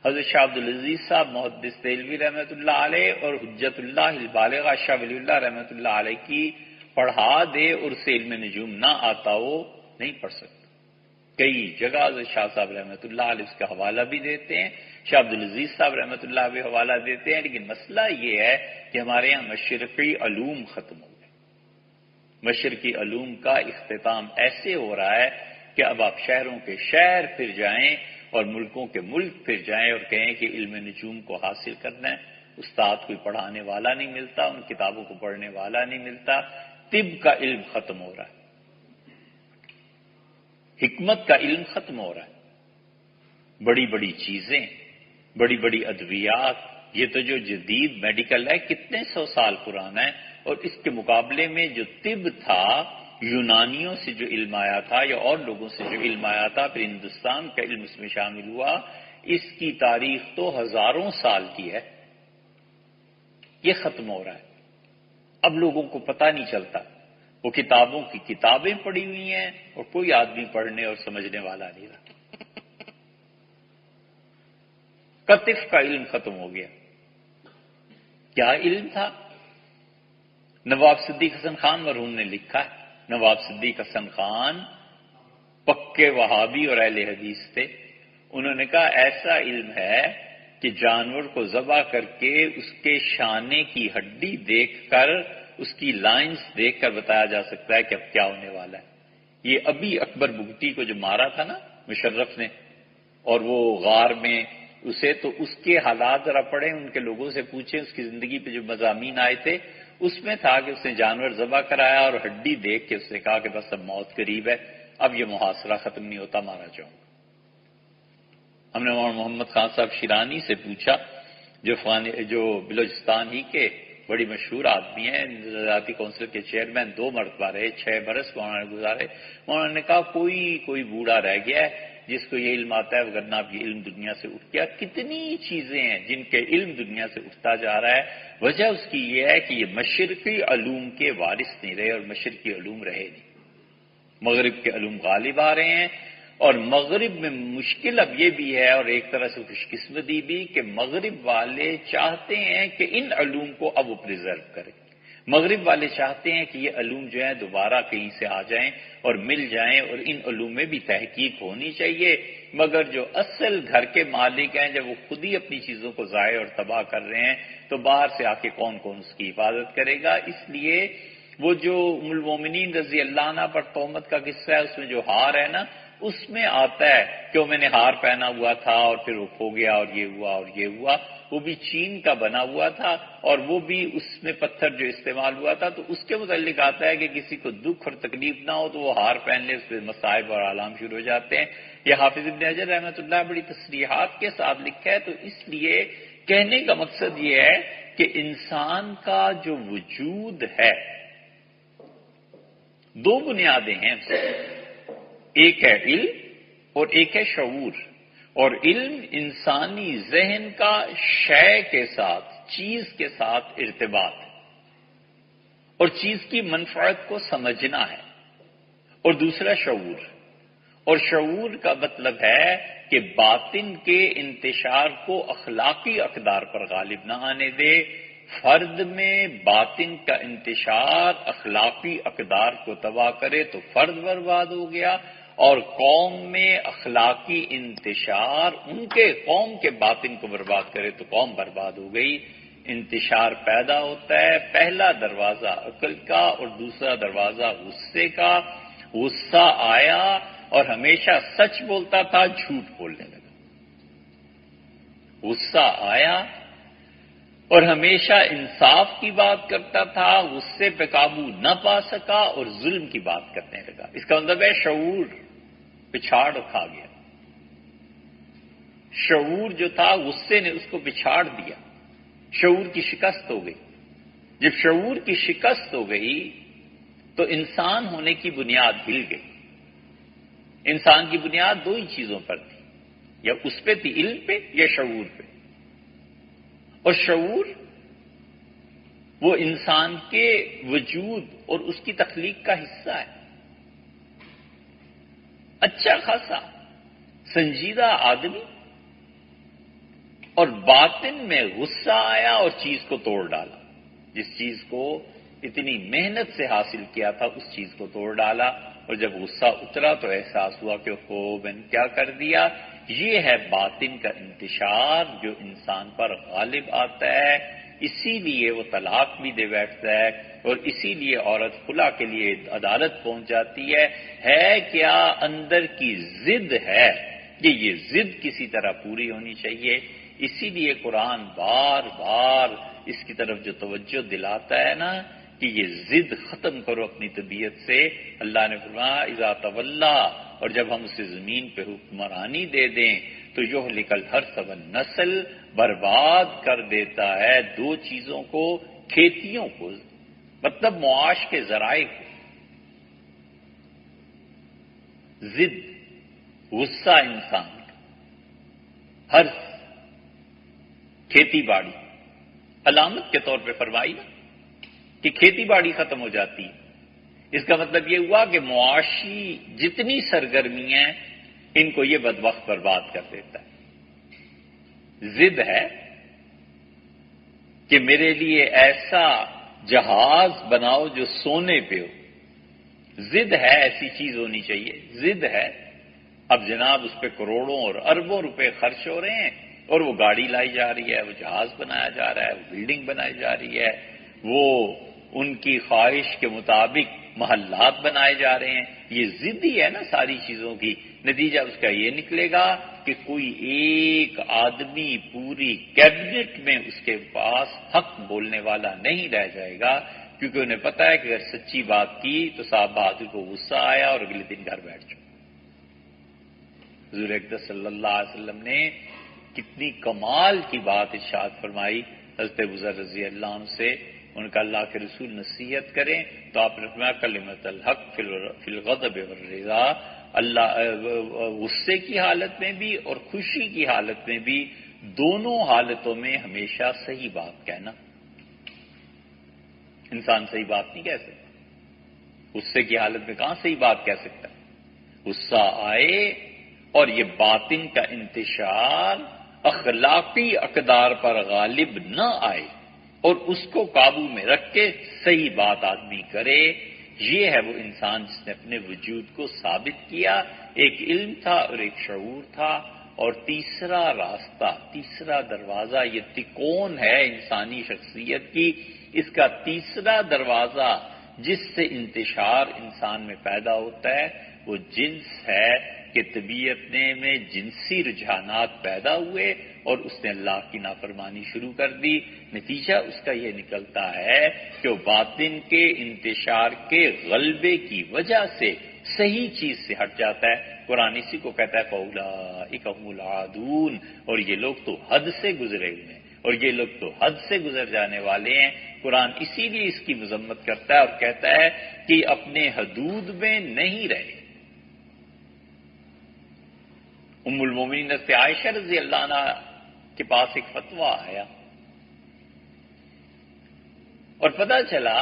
حضرت شاہ عبدالعزیز صاحب محدث دہلوی رحمۃ اللہ علیہ اور حجت اللہ البالغہ شاہ ولی اللہ رحمۃ اللہ علیہ کی پڑھا دے اور اسے علم نجوم نہ آتا ہو نہیں پڑھ سکتا۔ کئی جگہ حضرت شاہ صاحب رحمۃ اللہ علیہ اس کا حوالہ بھی دیتے ہیں، شاہ عبدالعزیز صاحب رحمۃ اللہ بھی حوالہ دیتے ہیں، لیکن مسئلہ یہ ہے کہ ہمارے یہاں مشرقی علوم ختم ہو گئے۔ مشرقی علوم کا اختتام ایسے ہو رہا ہے کہ اب آپ شہروں کے شہر پھر جائیں اور ملکوں کے ملک پھر جائیں اور کہیں کہ علم نجوم کو حاصل کرنا ہے، استاد کوئی پڑھانے والا نہیں ملتا، ان کتابوں کو پڑھنے والا نہیں ملتا، طب کا علم ختم ہو رہا ہے، حکمت کا علم ختم ہو رہا ہے، بڑی بڑی چیزیں، بڑی بڑی ادویات، یہ تو جو جدید میڈیکل ہے کتنے سو سال پرانا ہے، اور اس کے مقابلے میں جو طب تھا یونانیوں سے جو علم آیا تھا یا اور لوگوں سے جو علم آیا تھا، پھر ہندوستان کا علم اس میں شامل ہوا، اس کی تاریخ تو ہزاروں سال کی ہے، یہ ختم ہو رہا ہے۔ اب لوگوں کو پتہ نہیں چلتا، وہ کتابوں کی کتابیں پڑھی ہوئی ہیں اور کوئی آدمی پڑھنے اور سمجھنے والا نہیں رہا۔ قطف کا علم ختم ہو گیا۔ کیا علم تھا؟ نواب صدیق حسن خان مرحوم نے لکھا ہے، نواب صدیق حسن خان پکے وہابی اور اہل حدیث تھے، انہوں نے کہا ایسا علم ہے کہ جانور کو ذبح کر کے اس کے شانے کی ہڈی دیکھ کر، اس کی لائنز دیکھ کر بتایا جا سکتا ہے کہ اب کیا ہونے والا ہے۔ یہ ابھی اکبر بگٹی کو جو مارا تھا نا مشرف نے، اور وہ غار میں اسے، تو اس کے حالات ذرا پڑھیں، ان کے لوگوں سے پوچھیں، اس کی زندگی پہ جو مضامین آئے تھے، اس میں تھا کہ اس نے جانور ذبح کرایا اور ہڈی دیکھ کے اس نے کہا کہ بس اب موت قریب ہے، اب یہ محاصرہ ختم نہیں ہوتا، مارا جاؤں گا۔ ہم نے مولانا محمد خان صاحب شیرانی سے پوچھا، جو بلوچستان ہی کے بڑی مشہور آدمی ہیں، ذاتی کونسل کے چیئرمین 2 مرتبہ رہے، 6 برس مولانا نے گزارے۔ مولانا نے کہا کوئی بوڑھا رہ گیا ہے جس کو یہ علم آتا ہے، وگرنہ اب یہ علم دنیا سے اٹھ گیا۔ کتنی چیزیں ہیں جن کے علم دنیا سے اٹھتا جا رہا ہے، وجہ اس کی یہ ہے کہ یہ مشرقی علوم کے وارث نہیں رہے اور مشرقی علوم رہے نہیں، مغرب کے علوم غالب آ رہے ہیں۔ اور مغرب میں مشکل اب یہ بھی ہے، اور ایک طرح سے خوش قسمتی بھی، کہ مغرب والے چاہتے ہیں کہ ان علوم کو اب وہ پریزرو کریں۔ مغرب والے چاہتے ہیں کہ یہ علوم جو ہیں دوبارہ کہیں سے آ جائیں اور مل جائیں، اور ان علوم میں بھی تحقیق ہونی چاہیے، مگر جو اصل گھر کے مالک ہیں جب وہ خود ہی اپنی چیزوں کو ضائع اور تباہ کر رہے ہیں تو باہر سے آ کے کون اس کی حفاظت کرے گا؟ اس لیے وہ جو ام المومنین رضی اللہ عنہ پر تہمت کا قصہ ہے، اس میں جو ہار ہے نا، اس میں آتا ہے کہ وہ میں نے ہار پہنا ہوا تھا اور پھر وہ کھو گیا اور یہ ہوا اور یہ ہوا، وہ بھی چین کا بنا ہوا تھا، اور وہ بھی اس میں پتھر جو استعمال ہوا تھا، تو اس کے متعلق آتا ہے کہ کسی کو دکھ اور تکلیف نہ ہو تو وہ ہار پہن لے، اس پہ مصائب اور آلام شروع ہو جاتے ہیں۔ یہ حافظ ابن حجر رحمۃ اللہ بڑی تصریحات کے ساتھ لکھا ہے۔ تو اس لیے کہنے کا مقصد یہ ہے کہ انسان کا جو وجود ہے، 2 بنیادیں ہیں، ایک ہے علم اور ایک ہے شعور۔ اور علم انسانی ذہن کا شے کے ساتھ، چیز کے ساتھ ارتباط ہے، اور چیز کی منفعت کو سمجھنا ہے۔ اور دوسرا شعور، اور شعور کا مطلب ہے کہ باطن کے انتشار کو اخلاقی اقدار پر غالب نہ آنے دے۔ فرد میں باطن کا انتشار اخلاقی اقدار کو تباہ کرے تو فرد برباد ہو گیا، اور قوم میں اخلاقی انتشار ان کے قوم کے باطن کو برباد کرے تو قوم برباد ہو گئی۔ انتشار پیدا ہوتا ہے، پہلا دروازہ عقل کا اور دوسرا دروازہ غصے کا۔ غصہ آیا اور ہمیشہ سچ بولتا تھا، جھوٹ بولنے لگا۔ غصہ آیا اور ہمیشہ انصاف کی بات کرتا تھا، غصے پہ قابو نہ پا سکا اور ظلم کی بات کرنے لگا۔ اس کا مطلب ہے شعور پچھاڑ کھا گیا۔ شعور جو تھا غصے نے اس کو پچھاڑ دیا، شعور کی شکست ہو گئی۔ جب شعور کی شکست ہو گئی تو انسان ہونے کی بنیاد ہل گئی۔ انسان کی بنیاد 2 ہی چیزوں پر تھی، یا اس پہ تھی، علم پہ یا شعور پہ۔ اور شعور وہ انسان کے وجود اور اس کی تخلیق کا حصہ ہے۔ اچھا خاصا سنجیدہ آدمی، اور باطن میں غصہ آیا اور چیز کو توڑ ڈالا۔ جس چیز کو اتنی محنت سے حاصل کیا تھا اس چیز کو توڑ ڈالا، اور جب غصہ اترا تو احساس ہوا کہ میں نے کیا کر دیا۔ یہ ہے باطن کا انتشار جو انسان پر غالب آتا ہے۔ اسی لیے وہ طلاق بھی دے بیٹھتا ہے، اور اسی لیے عورت خلا کے لیے عدالت پہنچ جاتی ہے کیا اندر کی ضد ہے کہ یہ ضد کسی طرح پوری ہونی چاہیے۔ اسی لیے قرآن بار بار اس کی طرف جو توجہ دلاتا ہے نا کہ یہ ضد ختم کرو اپنی طبیعت سے۔ اللہ نے فرمایا اذا تولا، اور جب ہم اسے زمین پہ حکمرانی دے دیں تو یہلک الحرث والنسل، برباد کر دیتا ہے 2 چیزوں کو، کھیتیوں کو، مطلب معاش کے ذرائع کو۔ ضد، غصہ انسان کا، حرث کھیتی باڑی، علامت کے طور پہ فرمائی کہ کھیتی باڑی ختم ہو جاتی ہے۔ اس کا مطلب یہ ہوا کہ معاشی جتنی سرگرمیاں ہیں ان کو یہ بدبخت برباد کر دیتا ہے۔ ضد ہے کہ میرے لیے ایسا جہاز بناؤ جو سونے پہ ہو۔ ضد ہے ایسی چیز ہونی چاہیے، ضد ہے۔ اب جناب اس پہ کروڑوں اور اربوں روپے خرچ ہو رہے ہیں، اور وہ گاڑی لائی جا رہی ہے، وہ جہاز بنایا جا رہا ہے، وہ بلڈنگ بنائی جا رہی ہے، وہ ان کی خواہش کے مطابق محلات بنائے جا رہے ہیں، یہ ضد ہی ہے نا ساری چیزوں کی۔ نتیجہ اس کا یہ نکلے گا کہ کوئی ایک آدمی پوری کیبنٹ میں اس کے پاس حق بولنے والا نہیں رہ جائے گا، کیونکہ انہیں پتا ہے کہ اگر سچی بات کی تو صاحب بہادر کو غصہ آیا اور اگلے دن گھر بیٹھ جاؤ۔ حضور اقدس صلی اللہ علیہ وسلم نے کتنی کمال کی بات ارشاد فرمائی حضرت ابوذر رضی اللہ عنہ سے، ان کا اللہ کے رسول نصیحت کریں تو آپ نے فرمایا کلمۃ الحق فی الغضب والرضا، اللہ غصے کی حالت میں بھی اور خوشی کی حالت میں بھی، دونوں حالتوں میں ہمیشہ صحیح بات کہنا۔ انسان صحیح بات نہیں کہہ سکتا، غصے کی حالت میں کہاں صحیح بات کہہ سکتا ہے؟ غصہ آئے اور یہ باطن کا انتشار اخلاقی اقدار پر غالب نہ آئے اور اس کو قابو میں رکھ کے صحیح بات آدمی کرے، یہ ہے وہ انسان جس نے اپنے وجود کو ثابت کیا۔ ایک علم تھا اور ایک شعور تھا، اور تیسرا راستہ، تیسرا دروازہ، یہ تکون ہے انسانی شخصیت کی، اس کا تیسرا دروازہ جس سے انتشار انسان میں پیدا ہوتا ہے وہ جنس ہے کہ طبیعت میں جنسی رجحانات پیدا ہوئے اور اس نے اللہ کی نافرمانی شروع کر دی۔ نتیجہ اس کا یہ نکلتا ہے کہ وہ باطن کے انتشار کے غلبے کی وجہ سے صحیح چیز سے ہٹ جاتا ہے۔ قرآن اسی کو کہتا ہے فَأُولَٰئِکَ هُمُ الْعَادُونَ، اور یہ لوگ تو حد سے گزرے ہوئے ہیں، اور یہ لوگ تو حد سے گزر جانے والے ہیں۔ قرآن اسی لیے اس کی مذمت کرتا ہے اور کہتا ہے کہ اپنے حدود میں نہیں رہے۔ ام المومنین حضرت عائشہ رضی اللہ عنہ کے پاس ایک فتویٰ آیا اور پتہ چلا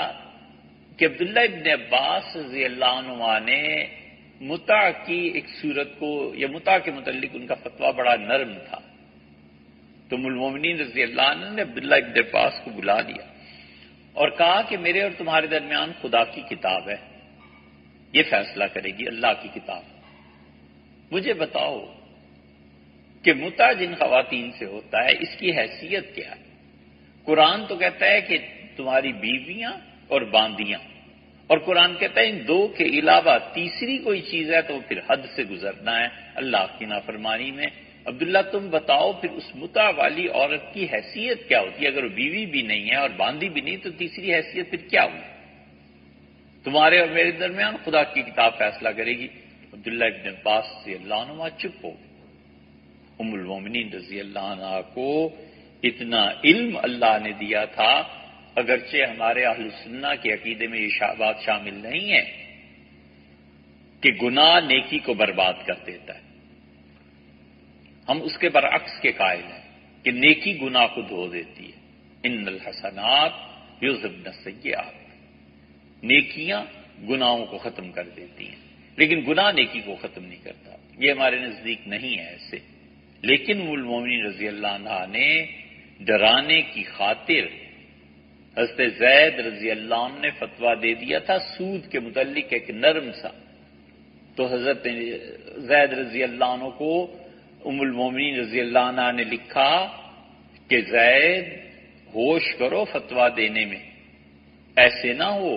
کہ عبداللہ ابن عباس رضی اللہ عنہ نے متع کی ایک صورت کو، یا متع کے متعلق ان کا فتویٰ بڑا نرم تھا، تو ام المومنین رضی اللہ عنہ نے عبداللہ ابن عباس کو بلا لیا اور کہا کہ میرے اور تمہارے درمیان خدا کی کتاب ہے، یہ فیصلہ کرے گی اللہ کی کتاب، مجھے بتاؤ کہ متع جن خواتین سے ہوتا ہے اس کی حیثیت کیا ہے؟ قرآن تو کہتا ہے کہ تمہاری بیویاں اور باندیاں، اور قرآن کہتا ہے ان دو کے علاوہ تیسری کوئی چیز ہے تو پھر حد سے گزرنا ہے اللہ کی نافرمانی میں۔ عبداللہ تم بتاؤ پھر اس متع والی عورت کی حیثیت کیا ہوتی ہے؟ اگر وہ بیوی بھی نہیں ہے اور باندی بھی نہیں تو تیسری حیثیت پھر کیا ہوئی؟ تمہارے اور میرے درمیان خدا کی کتاب فیصلہ کرے گی۔ عبداللہ ابن عباس رضی اللہ عنہ چپ ہو گئے۔ ام المومنین رضی اللہ عنہ کو اتنا علم اللہ نے دیا تھا، اگرچہ ہمارے اہل سنہ کے عقیدے میں یہ بات شامل نہیں ہے کہ گناہ نیکی کو برباد کر دیتا ہے، ہم اس کے برعکس کے قائل ہیں کہ نیکی گناہ کو دھو دیتی ہے۔ ان الحسنات یذهبن السیئات، نیکیاں گناہوں کو ختم کر دیتی ہیں، لیکن گناہ نیکی کو ختم نہیں کرتا، یہ ہمارے نزدیک نہیں ہے ایسے۔ لیکن ام المومنین رضی اللہ عنہ نے ڈرانے کی خاطر حضرت زید رضی اللہ عنہ نے فتویٰ دے دیا تھا سود کے متعلق ایک نرم سا، تو حضرت زید رضی اللہ عنہ کو ام المومنین رضی اللہ عنہ نے لکھا کہ زید ہوش کرو فتویٰ دینے میں، ایسے نہ ہو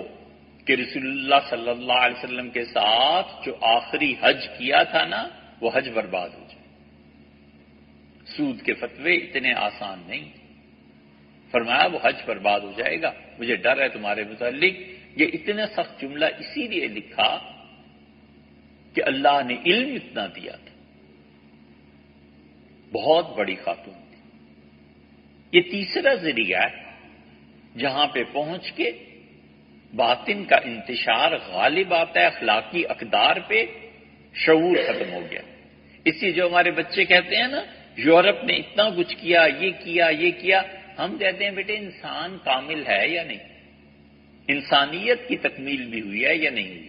کہ رسول اللہ صلی اللہ علیہ وسلم کے ساتھ جو آخری حج کیا تھا نا وہ حج برباد ہو جائے۔ سود کے فتوے اتنے آسان نہیں، فرمایا وہ حج برباد ہو جائے گا، مجھے ڈر ہے تمہارے متعلق۔ یہ اتنا سخت جملہ اسی لیے لکھا کہ اللہ نے علم اتنا دیا تھا، بہت بڑی خاتون تھی۔ یہ تیسرا ذریعہ ہے جہاں پہ پہنچ کے باطن کا انتشار غالب آتا ہے اخلاقی اقدار پہ، شعور ختم ہو گیا۔ اس لیے جو ہمارے بچے کہتے ہیں نا یورپ نے اتنا کچھ کیا، یہ کیا، یہ کیا، ہم کہتے ہیں بیٹے انسان کامل ہے یا نہیں؟ انسانیت کی تکمیل بھی ہوئی ہے یا نہیں ہوئی؟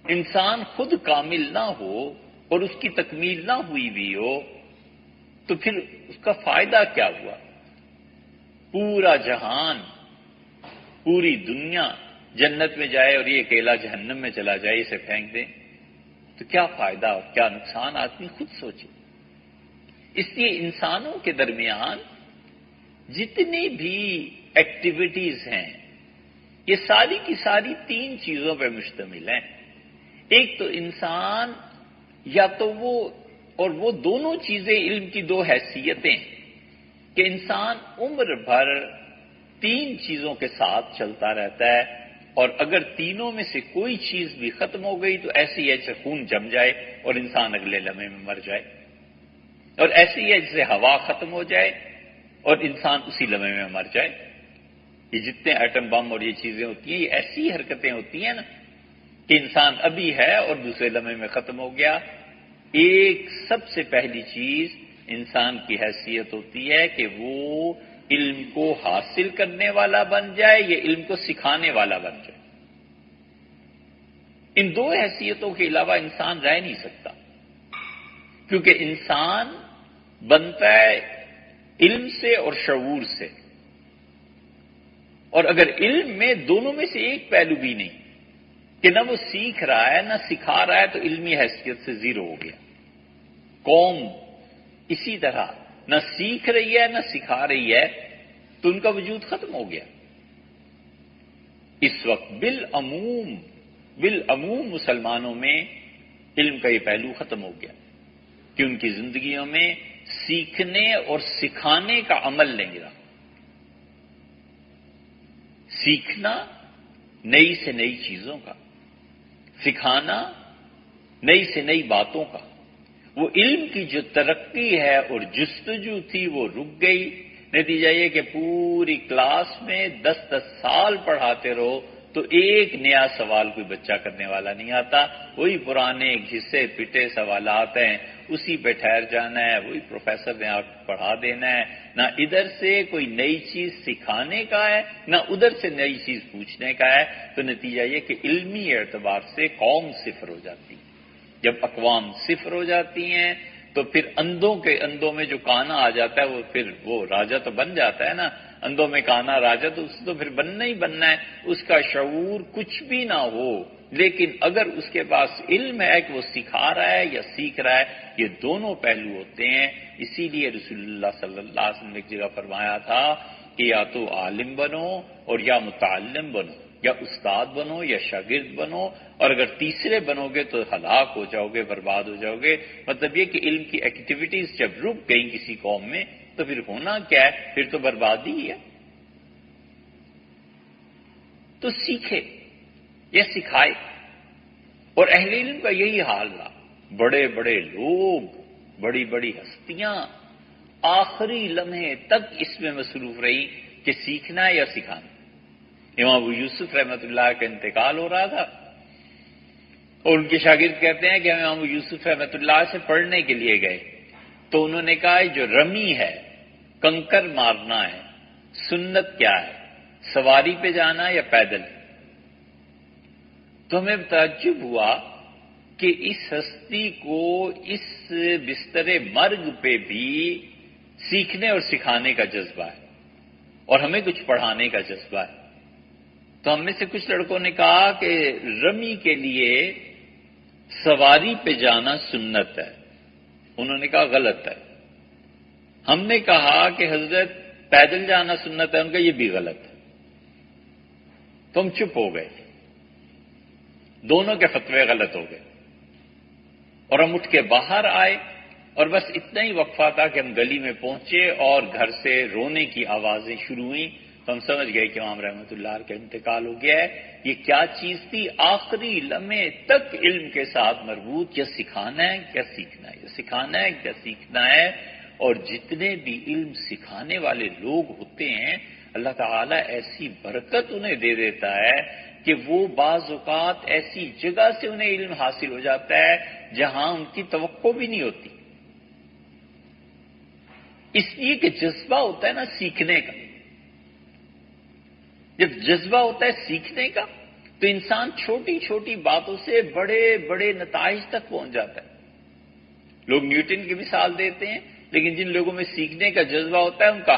انسان خود کامل نہ ہو اور اس کی تکمیل نہ ہوئی بھی ہو تو پھر اس کا فائدہ کیا ہوا؟ پورا جہان، پوری دنیا جنت میں جائے اور یہ اکیلا جہنم میں چلا جائے، اسے پھینک دیں تو کیا فائدہ اور کیا نقصان؟ آدمی خود سوچے۔ اس لیے انسانوں کے درمیان جتنی بھی ایکٹیویٹیز ہیں یہ ساری کی ساری تین چیزوں پہ مشتمل ہیں۔ ایک تو انسان یا تو وہ دونوں چیزیں علم کی دو حیثیتیں کہ انسان عمر بھر تین چیزوں کے ساتھ چلتا رہتا ہے، اور اگر تینوں میں سے کوئی چیز بھی ختم ہو گئی تو ایسی ہے جیسے خون جم جائے اور انسان اگلے لمحے میں مر جائے، اور ایسی ہے جیسے ہوا ختم ہو جائے اور انسان اسی لمحے میں مر جائے۔ یہ جتنے ایٹم بم اور یہ چیزیں ہوتی ہیں، یہ ایسی حرکتیں ہوتی ہیں نا کہ انسان ابھی ہے اور دوسرے لمحے میں ختم ہو گیا۔ ایک سب سے پہلی چیز انسان کی حیثیت ہوتی ہے کہ وہ علم کو حاصل کرنے والا بن جائے یا علم کو سکھانے والا بن جائے۔ ان دو حیثیتوں کے علاوہ انسان رہ نہیں سکتا، کیونکہ انسان بنتا ہے علم سے اور شعور سے، اور اگر علم میں دونوں میں سے ایک پہلو بھی نہیں کہ نہ وہ سیکھ رہا ہے نہ سکھا رہا ہے تو علمی حیثیت سے زیرو ہو گیا۔ قوم اسی طرح نہ سیکھ رہی ہے نہ سکھا رہی ہے تو ان کا وجود ختم ہو گیا۔ اس وقت بالعموم مسلمانوں میں علم کا یہ پہلو ختم ہو گیا کہ ان کی زندگیوں میں سیکھنے اور سکھانے کا عمل نہیں رہا۔ سیکھنا نئی سے نئی چیزوں کا، سکھانا نئی سے نئی باتوں کا، وہ علم کی جو ترقی ہے اور جستجو تھی وہ رک گئی۔ نتیجہ یہ کہ پوری کلاس میں 10 سال پڑھاتے رہو تو ایک نیا سوال کوئی بچہ کرنے والا نہیں آتا، وہی پرانے گھسے پٹے سوالات ہیں، اسی پہ ٹھہر جانا ہے، وہی پروفیسر نے آپ پڑھا دینا ہے، نہ ادھر سے کوئی نئی چیز سکھانے کا ہے نہ ادھر سے نئی چیز پوچھنے کا ہے۔ تو نتیجہ یہ کہ علمی اعتبار سے قوم صفر ہو جاتی ہے۔ جب اقوام صفر ہو جاتی ہیں تو پھر اندھوں کے اندھوں میں جو کانا آ جاتا ہے وہ راجا تو بن جاتا ہے نا، اندھوں میں کانا راجا، تو اس تو پھر بننا ہی بننا ہے۔ اس کا شعور کچھ بھی نہ ہو، لیکن اگر اس کے پاس علم ہے کہ وہ سکھا رہا ہے یا سیکھ رہا ہے، یہ دونوں پہلو ہوتے ہیں۔ اسی لیے رسول اللہ صلی اللہ علیہ وسلم نے ایک جگہ فرمایا تھا کہ یا تو عالم بنو اور یا متعلم بنو، یا استاد بنو یا شاگرد بنو، اور اگر تیسرے بنو گے تو ہلاک ہو جاؤ گے، برباد ہو جاؤ گے۔ مطلب یہ کہ علم کی ایکٹیویٹیز جب رک گئیں کسی قوم میں تو پھر ہونا کیا ہے؟ پھر تو بربادی ہی ہے۔ تو سیکھے یا سکھائے، اور اہل علم کا یہی حال رہا۔ بڑے بڑے لوگ، بڑی بڑی ہستیاں آخری لمحے تک اس میں مصروف رہی کہ سیکھنا ہے یا سکھانا۔ امام ابو یوسف رحمۃ اللہ کا انتقال ہو رہا تھا، اور ان کے شاگرد کہتے ہیں کہ ہم امام ابو یوسف رحمۃ اللہ سے پڑھنے کے لیے گئے تو انہوں نے کہا جو رمی ہے، کنکر مارنا ہے، سنت کیا ہے، سواری پہ جانا یا پیدل؟ تو ہمیں تعجب ہوا کہ اس ہستی کو اس بستر مرگ پہ بھی سیکھنے اور سکھانے کا جذبہ ہے، اور ہمیں کچھ پڑھانے کا جذبہ ہے۔ تو ہم میں سے کچھ لڑکوں نے کہا کہ رمی کے لیے سواری پہ جانا سنت ہے، انہوں نے کہا غلط ہے۔ ہم نے کہا کہ حضرت پیدل جانا سنت ہے، ان کا یہ بھی غلط ہے۔ تو ہم چپ ہو گئے، دونوں کے فتوے غلط ہو گئے، اور ہم اٹھ کے باہر آئے، اور بس اتنا ہی وقفہ تھا کہ ہم گلی میں پہنچے اور گھر سے رونے کی آوازیں شروع ہوئیں، تو ہم سمجھ گئے کہ امام رحمۃ اللہ کا انتقال ہو گیا ہے۔ یہ کیا چیز تھی؟ آخری لمحے تک علم کے ساتھ مربوط، یا سکھانا ہے کیا سیکھنا ہے، یا سکھانا ہے کیا سیکھنا ہے۔ اور جتنے بھی علم سکھانے والے لوگ ہوتے ہیں اللہ تعالیٰ ایسی برکت انہیں دے دیتا ہے کہ وہ بعض اوقات ایسی جگہ سے انہیں علم حاصل ہو جاتا ہے جہاں ان کی توقع بھی نہیں ہوتی، اس لیے کہ جذبہ ہوتا ہے نا سیکھنے کا۔ جب جذبہ ہوتا ہے سیکھنے کا تو انسان چھوٹی چھوٹی باتوں سے بڑے بڑے نتائج تک پہنچ جاتا ہے۔ لوگ نیوٹن کی مثال دیتے ہیں، لیکن جن لوگوں میں سیکھنے کا جذبہ ہوتا ہے ان کا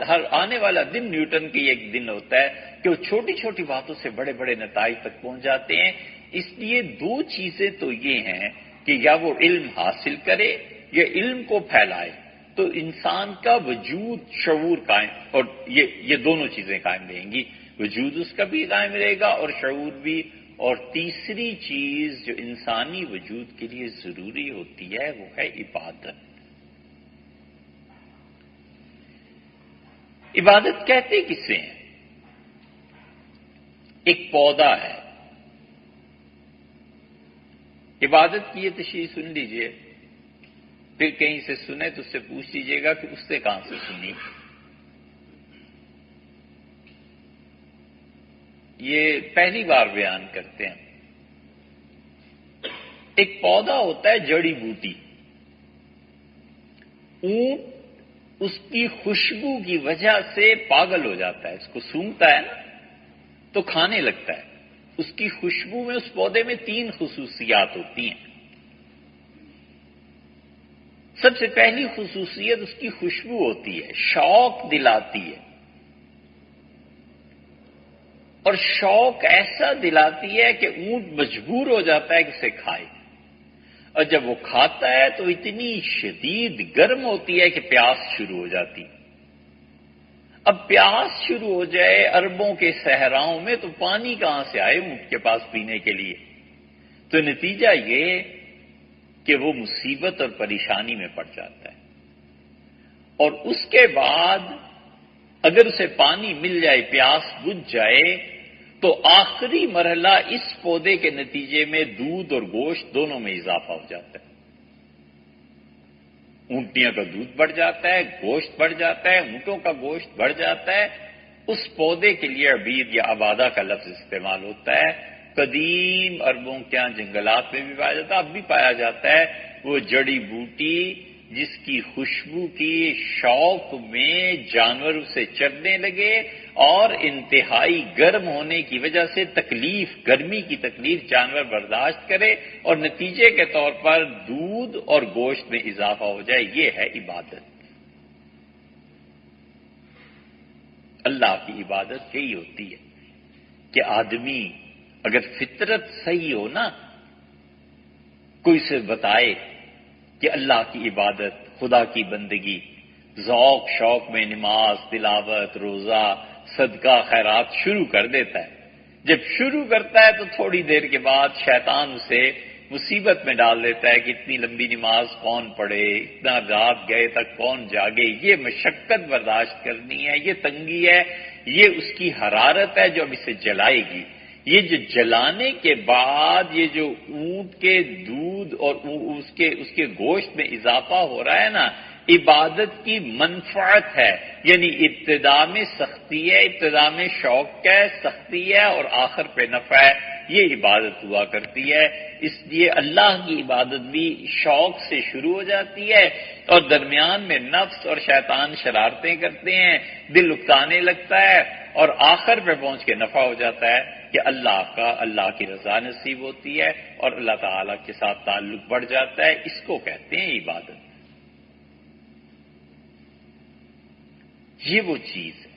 ہر آنے والا دن نیوٹن کی ایک دن ہوتا ہے کہ وہ چھوٹی چھوٹی باتوں سے بڑے بڑے نتائج تک پہنچ جاتے ہیں۔ اس لیے دو چیزیں تو یہ ہیں کہ یا وہ علم حاصل کرے یا علم کو پھیلائے، تو انسان کا وجود شعور قائم، اور یہ دونوں چیزیں قائم رہیں گی۔ وجود اس کا بھی قائم رہے گا اور شعور بھی. اور تیسری چیز جو انسانی وجود کے لیے ضروری ہوتی ہے وہ ہے عبادت. عبادت کہتے کسے ہیں؟ ایک پودا ہے. عبادت کی یہ تشریح سن لیجئے، پھر کہیں سے سنے تو اس سے پوچھ لیجئے گا کہ اس سے کہاں سے سنی. یہ پہلی بار بیان کرتے ہیں. ایک پودا ہوتا ہے جڑی بوٹی. اونٹ اس کی خوشبو کی وجہ سے پاگل ہو جاتا ہے. اس کو سونگھتا ہے نا تو کھانے لگتا ہے. اس کی خوشبو میں، اس پودے میں 3 خصوصیات ہوتی ہیں. سب سے پہلی خصوصیت اس کی خوشبو ہوتی ہے، شوق دلاتی ہے. اور شوق ایسا دلاتی ہے کہ اونٹ مجبور ہو جاتا ہے کہ اسے کھائے. اور جب وہ کھاتا ہے تو اتنی شدید گرم ہوتی ہے کہ پیاس شروع ہو جاتی. اب پیاس شروع ہو جائے عربوں کے صحراؤں میں تو پانی کہاں سے آئے اونٹ کے پاس پینے کے لیے؟ تو نتیجہ یہ کہ وہ مصیبت اور پریشانی میں پڑ جاتا ہے. اور اس کے بعد اگر اسے پانی مل جائے، پیاس بجھ جائے، تو آخری مرحلہ اس پودے کے نتیجے میں دودھ اور گوشت دونوں میں اضافہ ہو جاتا ہے. اونٹنیوں کا دودھ بڑھ جاتا ہے، گوشت بڑھ جاتا ہے، اونٹوں کا گوشت بڑھ جاتا ہے. اس پودے کے لیے عبید یا عبادہ کا لفظ استعمال ہوتا ہے. قدیم عربوں کے یہاں جنگلات میں بھی پایا جاتا ہے، اب بھی پایا جاتا ہے. وہ جڑی بوٹی جس کی خوشبو کی شوق میں جانور اسے چرنے لگے اور انتہائی گرم ہونے کی وجہ سے گرمی کی تکلیف جانور برداشت کرے اور نتیجے کے طور پر دودھ اور گوشت میں اضافہ ہو جائے. یہ ہے عبادت. اللہ کی عبادت یہی ہوتی ہے کہ آدمی اگر فطرت صحیح ہو نا، کوئی سے بتائے کہ اللہ کی عبادت، خدا کی بندگی، ذوق شوق میں نماز، تلاوت، روزہ، صدقہ، خیرات شروع کر دیتا ہے. جب شروع کرتا ہے تو تھوڑی دیر کے بعد شیطان اسے مصیبت میں ڈال دیتا ہے کہ اتنی لمبی نماز کون پڑھے، اتنا رات گئے تک کون جاگے، یہ مشقت برداشت کرنی ہے، یہ تنگی ہے، یہ اس کی حرارت ہے جو اب اسے جلائے گی. یہ جو جلانے کے بعد یہ جو اونٹ کے دودھ اور اس کے گوشت میں اضافہ ہو رہا ہے نا، عبادت کی منفعت ہے. یعنی ابتدا میں سختی ہے، ابتدا میں شوق ہے، سختی ہے، اور آخر پہ نفع ہے. یہ عبادت ہوا کرتی ہے. اس لیے اللہ کی عبادت بھی شوق سے شروع ہو جاتی ہے اور درمیان میں نفس اور شیطان شرارتیں کرتے ہیں، دل اکتانے لگتا ہے اور آخر پہ پہنچ کے نفع ہو جاتا ہے کہ اللہ کی رضا نصیب ہوتی ہے اور اللہ تعالی کے ساتھ تعلق بڑھ جاتا ہے. اس کو کہتے ہیں عبادت. یہ وہ چیز ہے.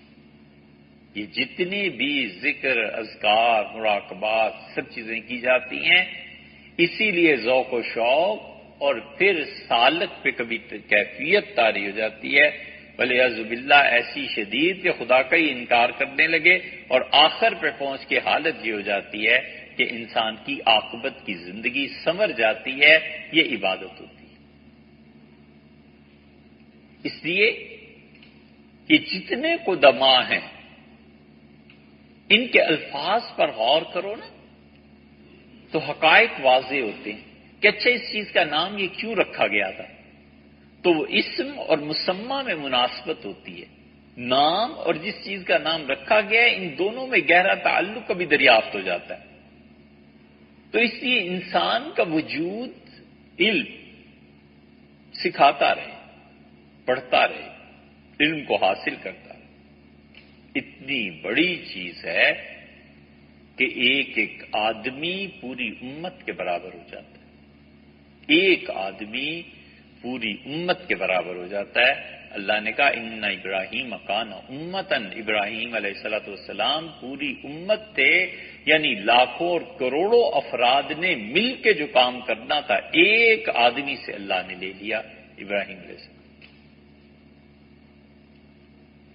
یہ جتنی بھی ذکر، اذکار، مراقبات سب چیزیں کی جاتی ہیں، اسی لیے ذوق و شوق اور پھر سالک پہ کبھی کیفیت طاری ہو جاتی ہے ولیعوذ باللہ ایسی شدید کہ خدا کا ہی انکار کرنے لگے اور آخر پہ پہنچ کے حالت یہ ہو جاتی ہے کہ انسان کی عاقبت کی زندگی سنور جاتی ہے. یہ عبادت ہوتی ہے. اس لیے کہ جتنے قدماء ہیں ان کے الفاظ پر غور کرو نا تو حقائق واضح ہوتے ہیں کہ اچھا اس چیز کا نام یہ کیوں رکھا گیا تھا. تو وہ اسم اور مسمى میں مناسبت ہوتی ہے. نام اور جس چیز کا نام رکھا گیا ہے ان دونوں میں گہرا تعلق کبھی دریافت ہو جاتا ہے. تو اس لیے انسان کا وجود علم سکھاتا رہے، پڑھتا رہے، علم کو حاصل کرتا رہے. اتنی بڑی چیز ہے کہ ایک ایک آدمی پوری امت کے برابر ہو جاتا ہے. ایک آدمی پوری امت کے برابر ہو جاتا ہے. اللہ نے کہا ان ابراہیم کان امتن، ابراہیم علیہ الصلوۃ والسلام پوری امت تھے. یعنی لاکھوں اور کروڑوں افراد نے مل کے جو کام کرنا تھا ایک آدمی سے اللہ نے لے لیا، ابراہیم علیہ السلام.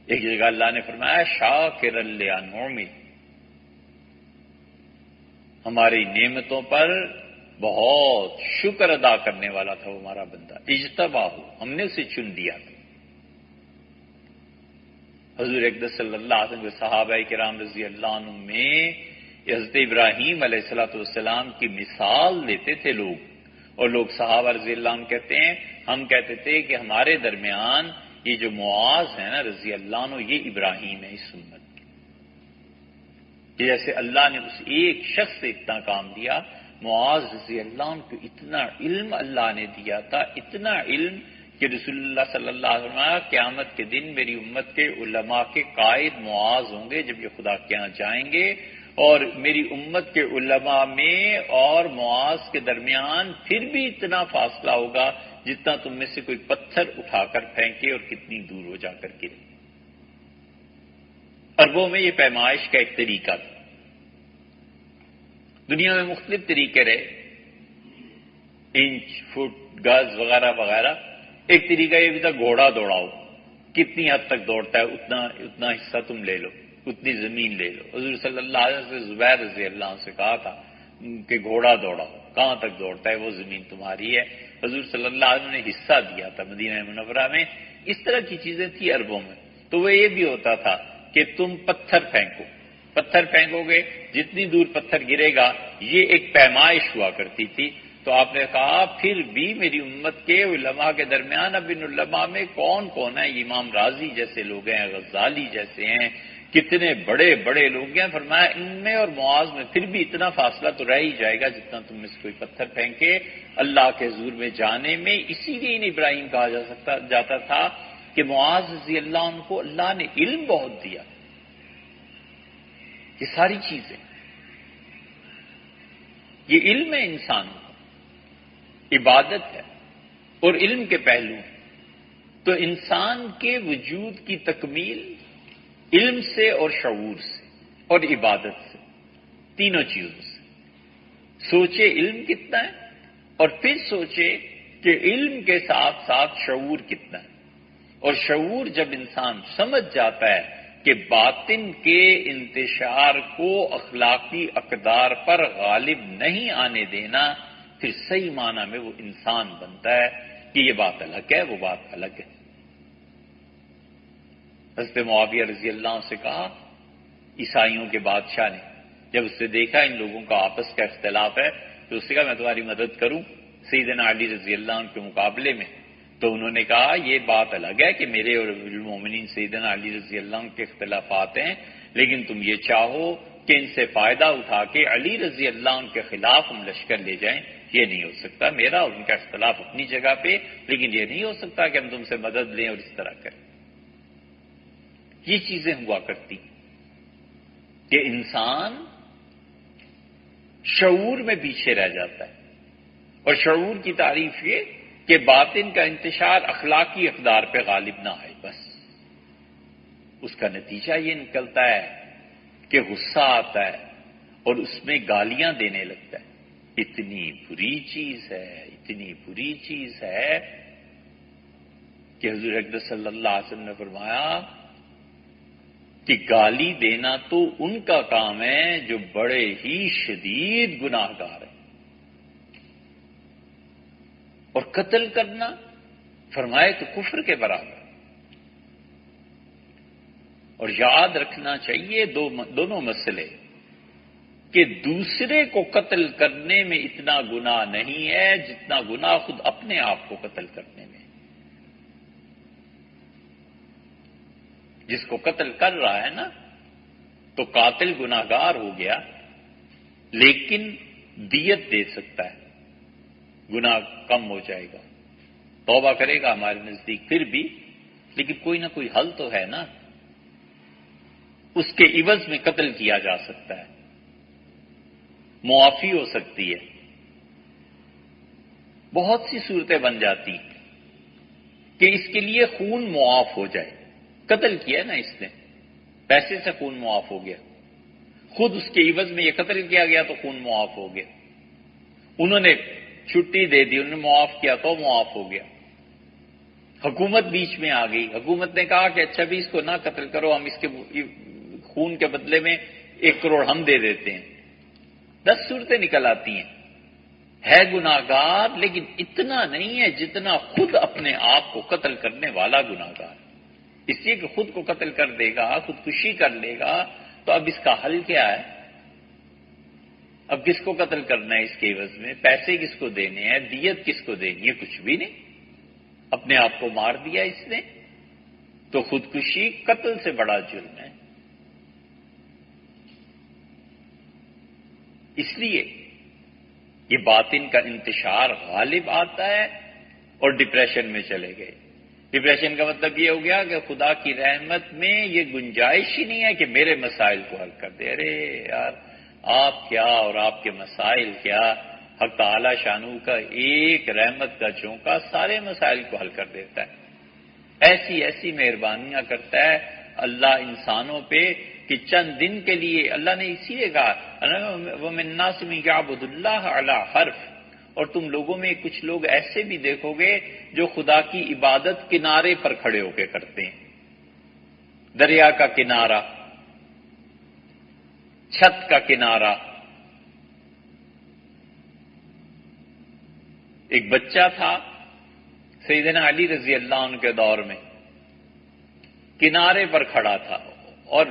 ایک جگہ اللہ نے فرمایا شاکرا لانعمہ، ہماری نعمتوں پر بہت شکر ادا کرنے والا تھا وہ ہمارا بندہ، اجتباہ، ہم نے اسے چن دیا تھا۔ حضور اقدس صلی اللہ علیہ وسلم صحابہ کرام رضی اللہ عنہ میں حضرت ابراہیم علیہ الصلوۃ والسلام کی مثال دیتے تھے لوگ، اور لوگ صحابہ رضی اللہ عنہ کہتے ہیں، ہم کہتے تھے کہ ہمارے درمیان یہ جو معاذ ہے نا رضی اللہ عنہ، یہ ابراہیم ہے اس امت کی، کہ جیسے اللہ نے اس ایک شخص سے اتنا کام دیا، معاذ رضی اللہ عنہ کو اتنا علم اللہ نے دیا تھا، اتنا علم کہ رسول اللہ صلی اللہ علیہ وسلم قیامت کے دن میری امت کے علماء کے قائد معاذ ہوں گے جب یہ خدا کے ہاں جائیں گے، اور میری امت کے علماء میں اور معاذ کے درمیان پھر بھی اتنا فاصلہ ہوگا جتنا تم میں سے کوئی پتھر اٹھا کر پھینکے اور کتنی دور ہو جا کر گرے۔ عربوں میں یہ پیمائش کا ایک طریقہ تھا، دنیا میں مختلف طریقے رہے، انچ، فٹ، گز وغیرہ وغیرہ۔ ایک طریقہ یہ بھی تھا گھوڑا دوڑاؤ، کتنی حد تک دوڑتا ہے اتنا حصہ تم لے لو، اتنی زمین لے لو۔ حضور صلی اللہ علیہ وسلم سے زبیر رضی اللہ عنہ سے کہا تھا کہ گھوڑا دوڑاؤ، کہاں تک دوڑتا ہے وہ زمین تمہاری ہے۔ حضور صلی اللہ علیہ وسلم نے حصہ دیا تھا مدینہ منورہ میں۔ اس طرح کی چیزیں تھی عربوں میں۔ تو وہ یہ بھی ہوتا تھا کہ تم پتھر پھینکو گے، جتنی دور پتھر گرے گا، یہ ایک پیمائش ہوا کرتی تھی۔ تو آپ نے کہا پھر بھی میری امت کے علماء کے درمیان اب ان علماء میں کون ہے، امام راضی جیسے لوگ ہیں، غزالی جیسے ہیں، کتنے بڑے بڑے لوگ ہیں۔ فرمایا ان میں اور معاذ میں پھر بھی اتنا فاصلہ تو رہ ہی جائے گا جتنا تم میں سے کوئی پتھر پھینکے اللہ کے حضور میں جانے میں۔ اسی لیے ان ابراہیم کہا جاتا تھا کہ معاذ رضی اللہ عنہ کو اللہ نے علم بہت دیا۔ یہ ساری چیزیں، یہ علم ہے انسان کو، عبادت ہے اور علم کے پہلو ہیں۔ تو انسان کے وجود کی تکمیل علم سے اور شعور سے اور عبادت سے، تینوں چیزوں سے۔ سوچے علم کتنا ہے اور پھر سوچے کہ علم کے ساتھ ساتھ شعور کتنا ہے، اور شعور جب انسان سمجھ جاتا ہے کہ باطن کے انتشار کو اخلاقی اقدار پر غالب نہیں آنے دینا، پھر صحیح معنی میں وہ انسان بنتا ہے کہ یہ بات الگ ہے، وہ بات الگ ہے۔ حضرت معاویہ رضی اللہ عنہ سے کہا، عیسائیوں کے بادشاہ نے جب اس سے دیکھا ان لوگوں کا آپس کا اختلاف ہے تو اس سے کہا میں تمہاری مدد کروں سیدنا علی رضی اللہ عنہ کے مقابلے میں۔ تو انہوں نے کہا یہ بات الگ ہے کہ میرے اور المومنین سیدنا علی رضی اللہ عنہ کے اختلافات ہیں، لیکن تم یہ چاہو کہ ان سے فائدہ اٹھا کے علی رضی اللہ عنہ کے خلاف ہم لشکر لے جائیں، یہ نہیں ہو سکتا۔ میرا اور ان کا اختلاف اپنی جگہ پہ، لیکن یہ نہیں ہو سکتا کہ ہم تم سے مدد لیں اور اس طرح کریں۔ یہ چیزیں ہوا کرتی کہ انسان شعور میں پیچھے رہ جاتا ہے، اور شعور کی تعریف یہ کہ باطن کا انتشار اخلاقی اقدار پہ غالب نہ آئے، بس اس کا نتیجہ یہ نکلتا ہے کہ غصہ آتا ہے اور اس میں گالیاں دینے لگتا ہے۔ اتنی بری چیز ہے کہ حضور اقدس صلی اللہ علیہ وسلم نے فرمایا کہ گالی دینا تو ان کا کام ہے جو بڑے ہی شدید گناہ گار ہیں، اور قتل کرنا فرمائے تو کفر کے برابر۔ اور یاد رکھنا چاہیے دونوں مسئلے کہ دوسرے کو قتل کرنے میں اتنا گناہ نہیں ہے جتنا گناہ خود اپنے آپ کو قتل کرنے میں۔ جس کو قتل کر رہا ہے نا تو قاتل گناہگار ہو گیا، لیکن دیت دے سکتا ہے، گناہ کم ہو جائے گا، توبہ کرے گا ہمارے نزدیک پھر بھی، لیکن کوئی نہ کوئی حل تو ہے نا، اس کے عوض میں قتل کیا جا سکتا ہے، معافی ہو سکتی ہے، بہت سی صورتیں بن جاتی کہ اس کے لیے خون معاف ہو جائے۔ قتل کیا نا اس نے، پیسے سے خون معاف ہو گیا، خود اس کے عوض میں یہ قتل کیا گیا تو خون معاف ہو گیا، انہوں نے چھٹی دے دی، انہوں نے معاف کیا تو معاف ہو گیا۔ حکومت بیچ میں آ گئی، حکومت نے کہا کہ اچھا بھی اس کو نہ قتل کرو، ہم اس کے خون کے بدلے میں 1 کروڑ ہم دے دیتے ہیں۔ 10 صورتیں نکل آتی ہیں، ہے گناہگار لیکن اتنا نہیں ہے جتنا خود اپنے آپ کو قتل کرنے والا گناہگار، اس لیے کہ خود کو قتل کر دے گا، خودکشی کر لے گا، تو اب اس کا حل کیا ہے؟ اب کس کو قتل کرنا ہے؟ اس کے عوض میں پیسے کس کو دینے ہیں؟ دیت کس کو دینی ہے؟ کچھ بھی نہیں، اپنے آپ کو مار دیا اس نے، تو خودکشی قتل سے بڑا جرم ہے۔ اس لیے یہ باطن کا انتشار غالب آتا ہے اور ڈپریشن میں چلے گئے۔ ڈپریشن کا مطلب یہ ہو گیا کہ خدا کی رحمت میں یہ گنجائش ہی نہیں ہے کہ میرے مسائل کو حل کر دے۔ ارے یار، آپ کیا اور آپ کے مسائل کیا، حق تعالی شانو کا ایک رحمت کا جھونکا سارے مسائل کو حل کر دیتا ہے۔ ایسی ایسی مہربانیاں کرتا ہے اللہ انسانوں پہ کہ چند دن کے لیے اللہ نے اسی لیے کہا وَمِن النَّاسِ مَن يَعْبُدُ اللَّهَ عَلَىٰ حَرْفٍ، اور تم لوگوں میں کچھ لوگ ایسے بھی دیکھو گے جو خدا کی عبادت کنارے پر کھڑے ہو کے کرتے ہیں، دریا کا کنارہ، چھت کا کنارہ۔ ایک بچہ تھا سیدنا علی رضی اللہ عنہ کے دور میں، کنارے پر کھڑا تھا اور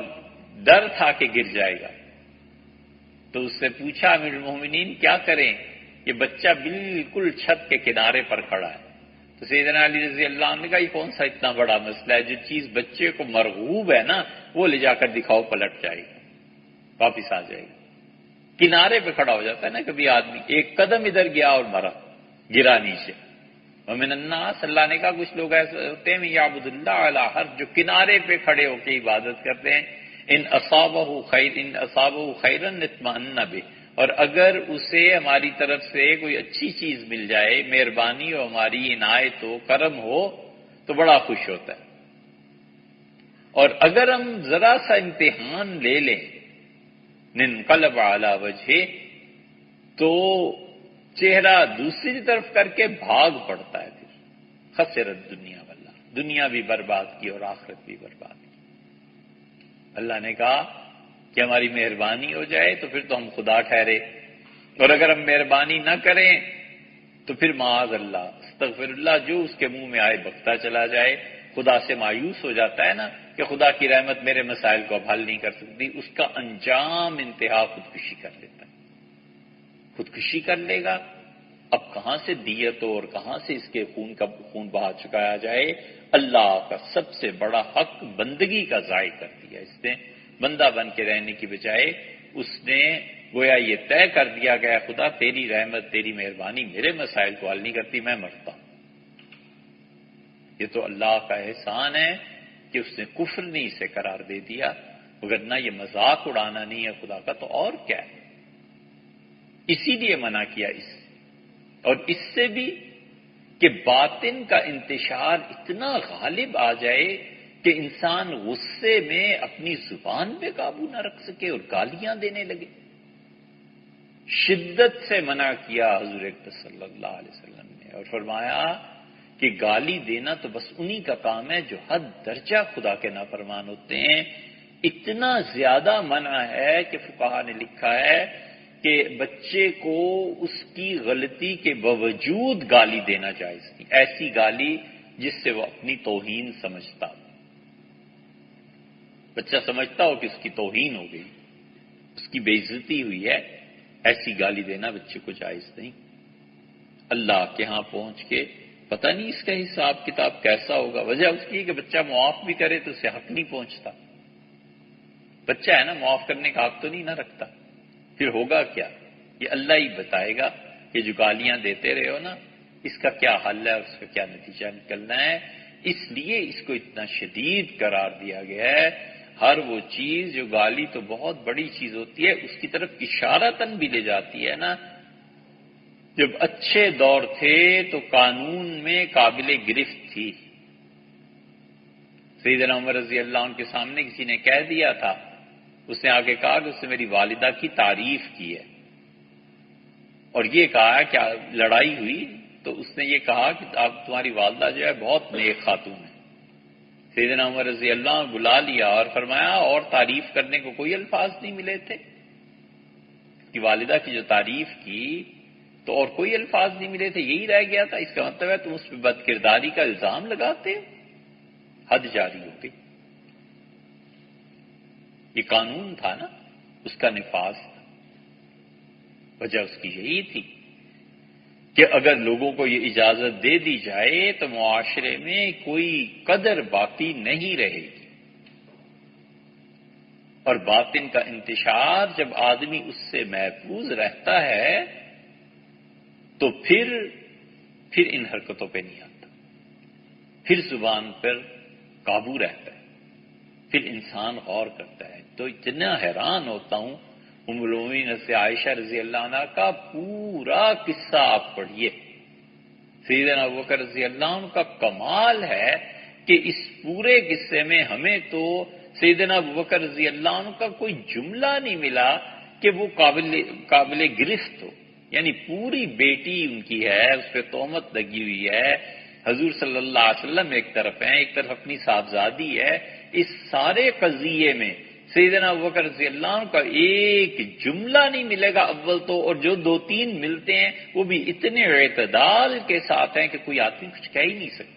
ڈر تھا کہ گر جائے گا، تو اس سے پوچھا امیر المومنین کیا کریں، یہ بچہ بالکل چھت کے کنارے پر کھڑا ہے۔ تو سیدنا علی رضی اللہ عنہ نے کہا یہ کون سا اتنا بڑا مسئلہ ہے، جو چیز بچے کو مرغوب ہے نا وہ لے جا کر دکھاؤ، پلٹ جائے گا، واپس آ جائے گا۔ کنارے پہ کھڑا ہو جاتا ہے نا کبھی آدمی، ایک قدم ادھر گیا اور مرا، گرا نیچے۔ وَمِنَ النَّاسِ، اللہ نے کہا کچھ لوگ ایسے ہوتے ہیں یعبد اللہ علی حرف، جو کنارے پہ کھڑے ہو کے عبادت کرتے ہیں، ان اصابہ خیرا اطمأن بہ، اور اگر اسے ہماری طرف سے کوئی اچھی چیز مل جائے، مہربانی ہو ہماری، عنایت ہو، کرم ہو، تو بڑا خوش ہوتا ہے۔ اور اگر ہم ذرا سا امتحان لے لیں، ننقلب علی وجہہ، تو چہرہ دوسری طرف کر کے بھاگ پڑتا ہے، پھر خسرت دنیا واللہ، دنیا بھی برباد کی اور آخرت بھی برباد کی۔ اللہ نے کہا کہ ہماری مہربانی ہو جائے تو پھر تو ہم خدا ٹھہرے، اور اگر ہم مہربانی نہ کریں تو پھر معاذ اللہ، استغفر اللہ، جو اس کے منہ میں آئے بکتا چلا جائے۔ خدا سے مایوس ہو جاتا ہے نا کہ خدا کی رحمت میرے مسائل کو اب حل نہیں کر سکتی، اس کا انجام انتہا خودکشی کر لیتا ہے، خودکشی کر لے گا۔ اب کہاں سے دیت اور کہاں سے اس کے خون بہا چکایا جائے؟ اللہ کا سب سے بڑا حق بندگی کا ضائع کر دیا اس نے، بندہ بن کے رہنے کی بجائے اس نے گویا یہ طے کر دیا گیا خدا تیری رحمت تیری مہربانی میرے مسائل کو حل نہیں کرتی، میں مرتا ہوں۔ یہ تو اللہ کا احسان ہے کہ اس نے کفر نہیں اسے قرار دے دیا، وگرنہ یہ مذاق اڑانا نہیں ہے خدا کا تو اور کیا ہے۔ اسی لیے منع کیا اس، اور اس سے بھی کہ باطن کا انتشار اتنا غالب آ جائے کہ انسان غصے میں اپنی زبان پہ قابو نہ رکھ سکے اور گالیاں دینے لگے۔ شدت سے منع کیا حضور اکرم صلی اللہ علیہ وسلم نے، اور فرمایا کہ گالی دینا تو بس انہی کا کام ہے جو حد درجہ خدا کے نافرمان ہوتے ہیں۔ اتنا زیادہ منع ہے کہ فقہا نے لکھا ہے کہ بچے کو اس کی غلطی کے باوجود گالی دینا جائز نہیں، ایسی گالی جس سے وہ اپنی توہین سمجھتا ہو، بچہ سمجھتا ہو کہ اس کی توہین ہو گئی، اس کی بے عزتی ہوئی ہے، ایسی گالی دینا بچے کو جائز نہیں۔ اللہ کے ہاں پہنچ کے پتہ نہیں اس کا حساب کتاب کیسا ہوگا، وجہ اس کی کہ بچہ معاف بھی کرے تو اسے حق نہیں پہنچتا، بچہ ہے نا، معاف کرنے کا حق تو نہیں نہ رکھتا، پھر ہوگا کیا؟ یہ اللہ ہی بتائے گا کہ جو گالیاں دیتے رہے ہو نا اس کا کیا حل ہے اور اس کا کیا نتیجہ نکلنا ہے۔ اس لیے اس کو اتنا شدید قرار دیا گیا ہے۔ ہر وہ چیز جو گالی تو بہت بڑی چیز ہوتی ہے، اس کی طرف اشارتاً بھی لے جاتی ہے نا۔ جب اچھے دور تھے تو قانون میں قابل گرفت تھی۔ سیدنا عمر رضی اللہ عنہ کے سامنے کسی نے کہہ دیا تھا، اس نے آگے کہا کہ اس نے میری والدہ کی تعریف کی ہے اور یہ کہا کہ لڑائی ہوئی تو اس نے یہ کہا کہ آپ تمہاری والدہ جو ہے بہت نیک خاتون ہے۔ سیدنا عمر رضی اللہ عنہ بلا لیا اور فرمایا اور تعریف کرنے کو کوئی الفاظ نہیں ملے تھے کہ والدہ کی جو تعریف کی تو اور کوئی الفاظ نہیں ملے تھے، یہی رہ گیا تھا۔ اس کا مطلب ہے تم اس پہ بد کرداری کا الزام لگاتے ہو، حد جاری ہو گئی۔ یہ قانون تھا نا، اس کا نفاذ تھا۔ وجہ اس کی یہی تھی کہ اگر لوگوں کو یہ اجازت دے دی جائے تو معاشرے میں کوئی قدر باقی نہیں رہے گی، اور باطن کا انتشار جب آدمی اس سے محفوظ رہتا ہے تو پھر ان حرکتوں پہ نہیں آتا، پھر زبان پر قابو رہتا ہے، پھر انسان غور کرتا ہے۔ تو اتنا حیران ہوتا ہوں، ام المؤمنین سے عائشہ رضی اللہ عنہ کا پورا قصہ آپ پڑھیے۔ سیدنا ابوبکر رضی اللہ عنہ کا کمال ہے کہ اس پورے قصے میں ہمیں تو سیدنا ابوبکر رضی اللہ عنہ کا کوئی جملہ نہیں ملا کہ وہ قابل گرفت ہو، یعنی پوری بیٹی ان کی ہے، اس پہ تہمت لگی ہوئی ہے، حضور صلی اللہ علیہ وسلم ایک طرف ہیں، ایک طرف اپنی صاحبزادی ہے، اس سارے قضیے میں سیدنا ابوبکر رضی اللہ عنہ کا ایک جملہ نہیں ملے گا اول تو، اور جو دو تین ملتے ہیں وہ بھی اتنے اعتدال کے ساتھ ہیں کہ کوئی آدمی کچھ کہہ ہی نہیں سکتا۔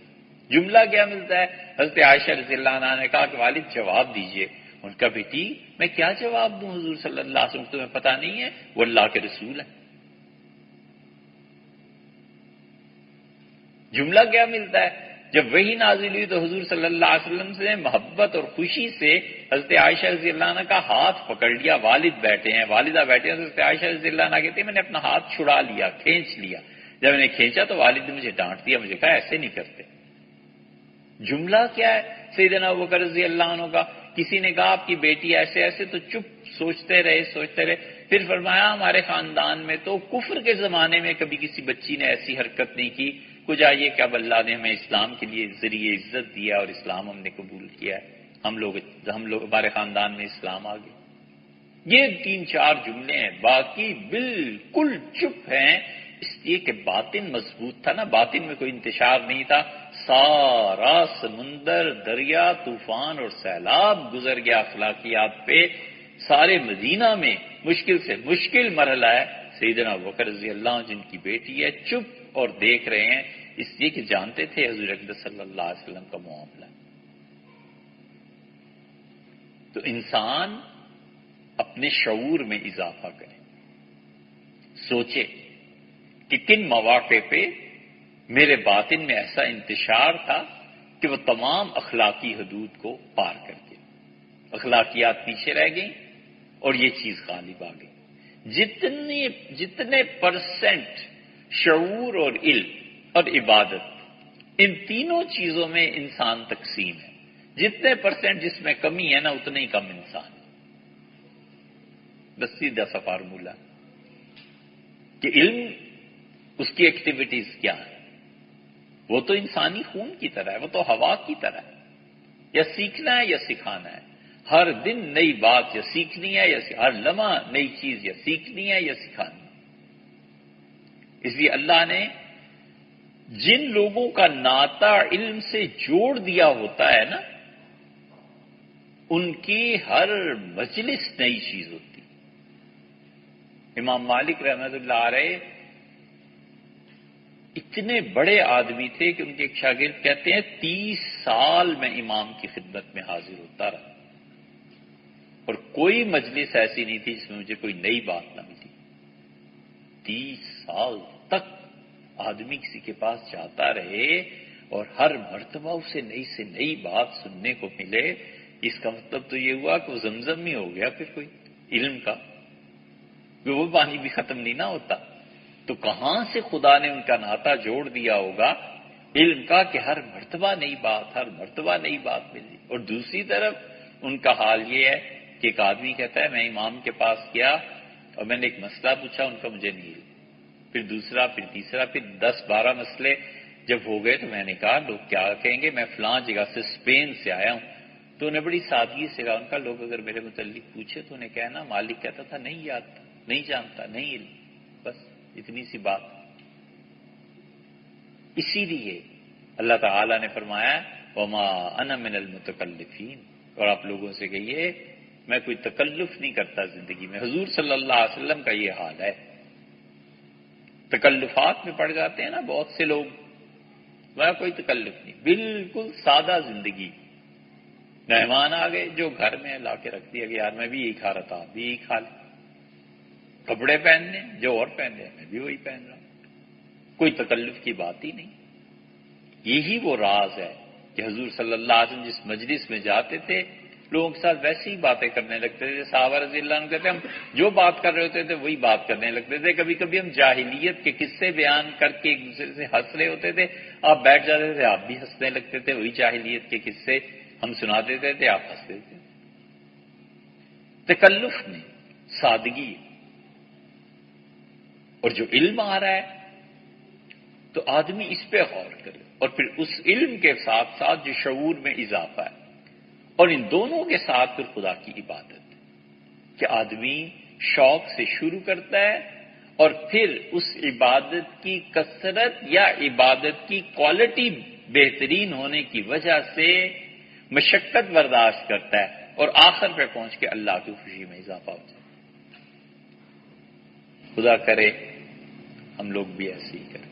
جملہ کیا ملتا ہے؟ حضرت عائشہ رضی اللہ عنہ نے کہا کہ والد جواب دیجئے۔ ان کا بیٹی میں کیا جواب دوں حضور صلی اللہ علیہ وسلم، تمہیں پتہ نہیں ہے وہ اللہ کے رسول ہیں۔ جملہ کیا ملتا ہے؟ جب وہی نازل ہوئی تو حضور صلی اللہ علیہ وسلم سے محبت اور خوشی سے حضرت عائشہ رضی اللہ عنہ کا ہاتھ پکڑ لیا، والد بیٹھے ہیں، والدہ بیٹھے ہیں، حضرت عائشہ رضی اللہ عنہ کہتے ہیں میں نے اپنا ہاتھ چھڑا لیا، کھینچ لیا۔ جب میں نے کھینچا تو والد نے مجھے ڈانٹ دیا، مجھے کہا ایسے نہیں کرتے۔ جملہ کیا ہے سیدنا ابوبکر رضی اللہ عنہ کا؟ کسی نے کہا آپ کی بیٹی ایسے ایسے تو چپ، سوچتے رہے۔ پھر فرمایا ہمارے خاندان میں تو کفر کے زمانے میں کبھی کسی بچی نے ایسی حرکت نہیں کی، کچھ آئیے کہ اب اللہ نے ہمیں اسلام کے لیے ذریعے عزت دیا اور اسلام ہم نے قبول کیا ہے، ہم لوگ ہمارے خاندان میں اسلام آ گیا۔ یہ 3-4 جملے ہیں، باقی بالکل چپ ہیں، اس لیے کہ باطن مضبوط تھا نا، باطن میں کوئی انتشار نہیں تھا۔ سارا سمندر، دریا، طوفان اور سیلاب گزر گیا اخلاقیات پہ، سارے مدینہ میں مشکل سے مشکل مرحلہ ہے۔ سیدنا ابوبکر رضی اللہ عنہ جن کی بیٹی ہے چپ اور دیکھ رہے ہیں، اس لیے کہ جانتے تھے حضور اقدس صلی اللہ علیہ وسلم کا معاملہ۔ تو انسان اپنے شعور میں اضافہ کرے، سوچے کہ کن مواقع پہ میرے باطن میں ایسا انتشار تھا کہ وہ تمام اخلاقی حدود کو پار کر گیا، اخلاقیات پیچھے رہ گئیں اور یہ چیز غالب آ گئی۔ جتنے پرسنٹ شعور اور علم اور عبادت، ان تینوں چیزوں میں انسان تقسیم ہے، جتنے پرسنٹ جس میں کمی ہے نا اتنے ہی کم انسان ہے۔ بس سیدھا سا فارمولہ کہ علم اس کی ایکٹیویٹیز کیا ہے، وہ تو انسانی خون کی طرح ہے، وہ تو ہوا کی طرح ہے، یا سیکھنا ہے یا سکھانا ہے، ہر دن نئی بات یا سیکھنی ہے یا ہر لمحہ نئی چیز یا سیکھنی ہے یا سکھانی ہے۔ اس لیے اللہ نے جن لوگوں کا ناطہ علم سے جوڑ دیا ہوتا ہے نا، ان کی ہر مجلس نئی چیز ہوتی۔ امام مالک رحمۃ اللہ علیہ اتنے بڑے آدمی تھے کہ ان کے ایک شاگرد کہتے ہیں 30 سال میں امام کی خدمت میں حاضر ہوتا رہا اور کوئی مجلس ایسی نہیں تھی جس میں مجھے کوئی نئی بات نہ ملی۔ 30 سال تک آدمی کسی کے پاس جاتا رہے اور ہر مرتبہ اسے نئی سے نئی بات سننے کو ملے، اس کا مطلب تو یہ ہوا کہ وہ زمزم ہی ہو گیا پھر کوئی علم کا، وہ پانی بھی ختم نہیں نہ ہوتا۔ تو کہاں سے خدا نے ان کا ناطہ جوڑ دیا ہوگا علم کا کہ ہر مرتبہ نئی بات، ہر مرتبہ نئی بات ملی۔ اور دوسری طرف ان کا حال یہ ہے کہ ایک آدمی کہتا ہے میں امام کے پاس گیا اور میں نے ایک مسئلہ پوچھا، ان کا مجھے نہیں، پھر دوسرا، پھر تیسرا، پھر 10-12 مسئلے جب ہو گئے تو میں نے کہا لوگ کیا کہیں گے، میں فلاں جگہ سے اسپین سے آیا ہوں۔ تو انہیں بڑی سادگی سے کہا، ان کا لوگ اگر میرے متعلق پوچھے تو انہیں کہنا مالک کہتا تھا نہیں یاد تھا، نہیں جانتا، نہیں علم، بس اتنی سی بات۔ اسی لیے اللہ تعالیٰ نے فرمایا وما انا من المتکلفین، اور آپ لوگوں سے کہیے میں کوئی تکلف نہیں کرتا زندگی میں۔ حضور صلی اللہ علیہ وسلم کا یہ حال ہے، تکلفات میں پڑ جاتے ہیں نا بہت سے لوگ، میں کوئی تکلف نہیں، بالکل سادہ زندگی۔ مہمان آ گئے، جو گھر میں لا کے رکھ دیا کہ یار میں بھی یہی کھا رہا تھا، آپ بھی یہی کھا لیں۔ کپڑے پہننے جو اور پہن رہے ہیں میں بھی وہی پہن رہا ہوں، کوئی تکلف کی بات ہی نہیں۔ یہی وہ راز ہے کہ حضور صلی اللہ علیہ وسلم جس مجلس میں جاتے تھے لوگوں کے ساتھ ویسی ہی باتیں کرنے لگتے تھے۔ صحابہ رضی اللہ عنہ کہتے ہیں ہم جو بات کر رہے ہوتے تھے وہی بات کرنے لگتے تھے۔ کبھی کبھی ہم جاہلیت کے قصے بیان کر کے ایک دوسرے سے ہنس رہے ہوتے تھے، آپ بیٹھ جاتے تھے، آپ بھی ہنسنے لگتے تھے، وہی جاہلیت کے قصے ہم سنا دیتے تھے، آپ ہنستے تھے۔ تکلف میں سادگی، اور جو علم آ رہا ہے تو آدمی اس پہ غور کرے، اور پھر اس علم کے ساتھ ساتھ جو شعور میں اضافہ ہے، اور ان دونوں کے ساتھ پھر خدا کی عبادت کہ آدمی شوق سے شروع کرتا ہے اور پھر اس عبادت کی کثرت یا عبادت کی کوالٹی بہترین ہونے کی وجہ سے مشقت برداشت کرتا ہے اور آخر پہ پہنچ کے اللہ کی خوشی میں اضافہ ہو جاتا ہے۔ خدا کرے ہم لوگ بھی ایسے ہی کریں۔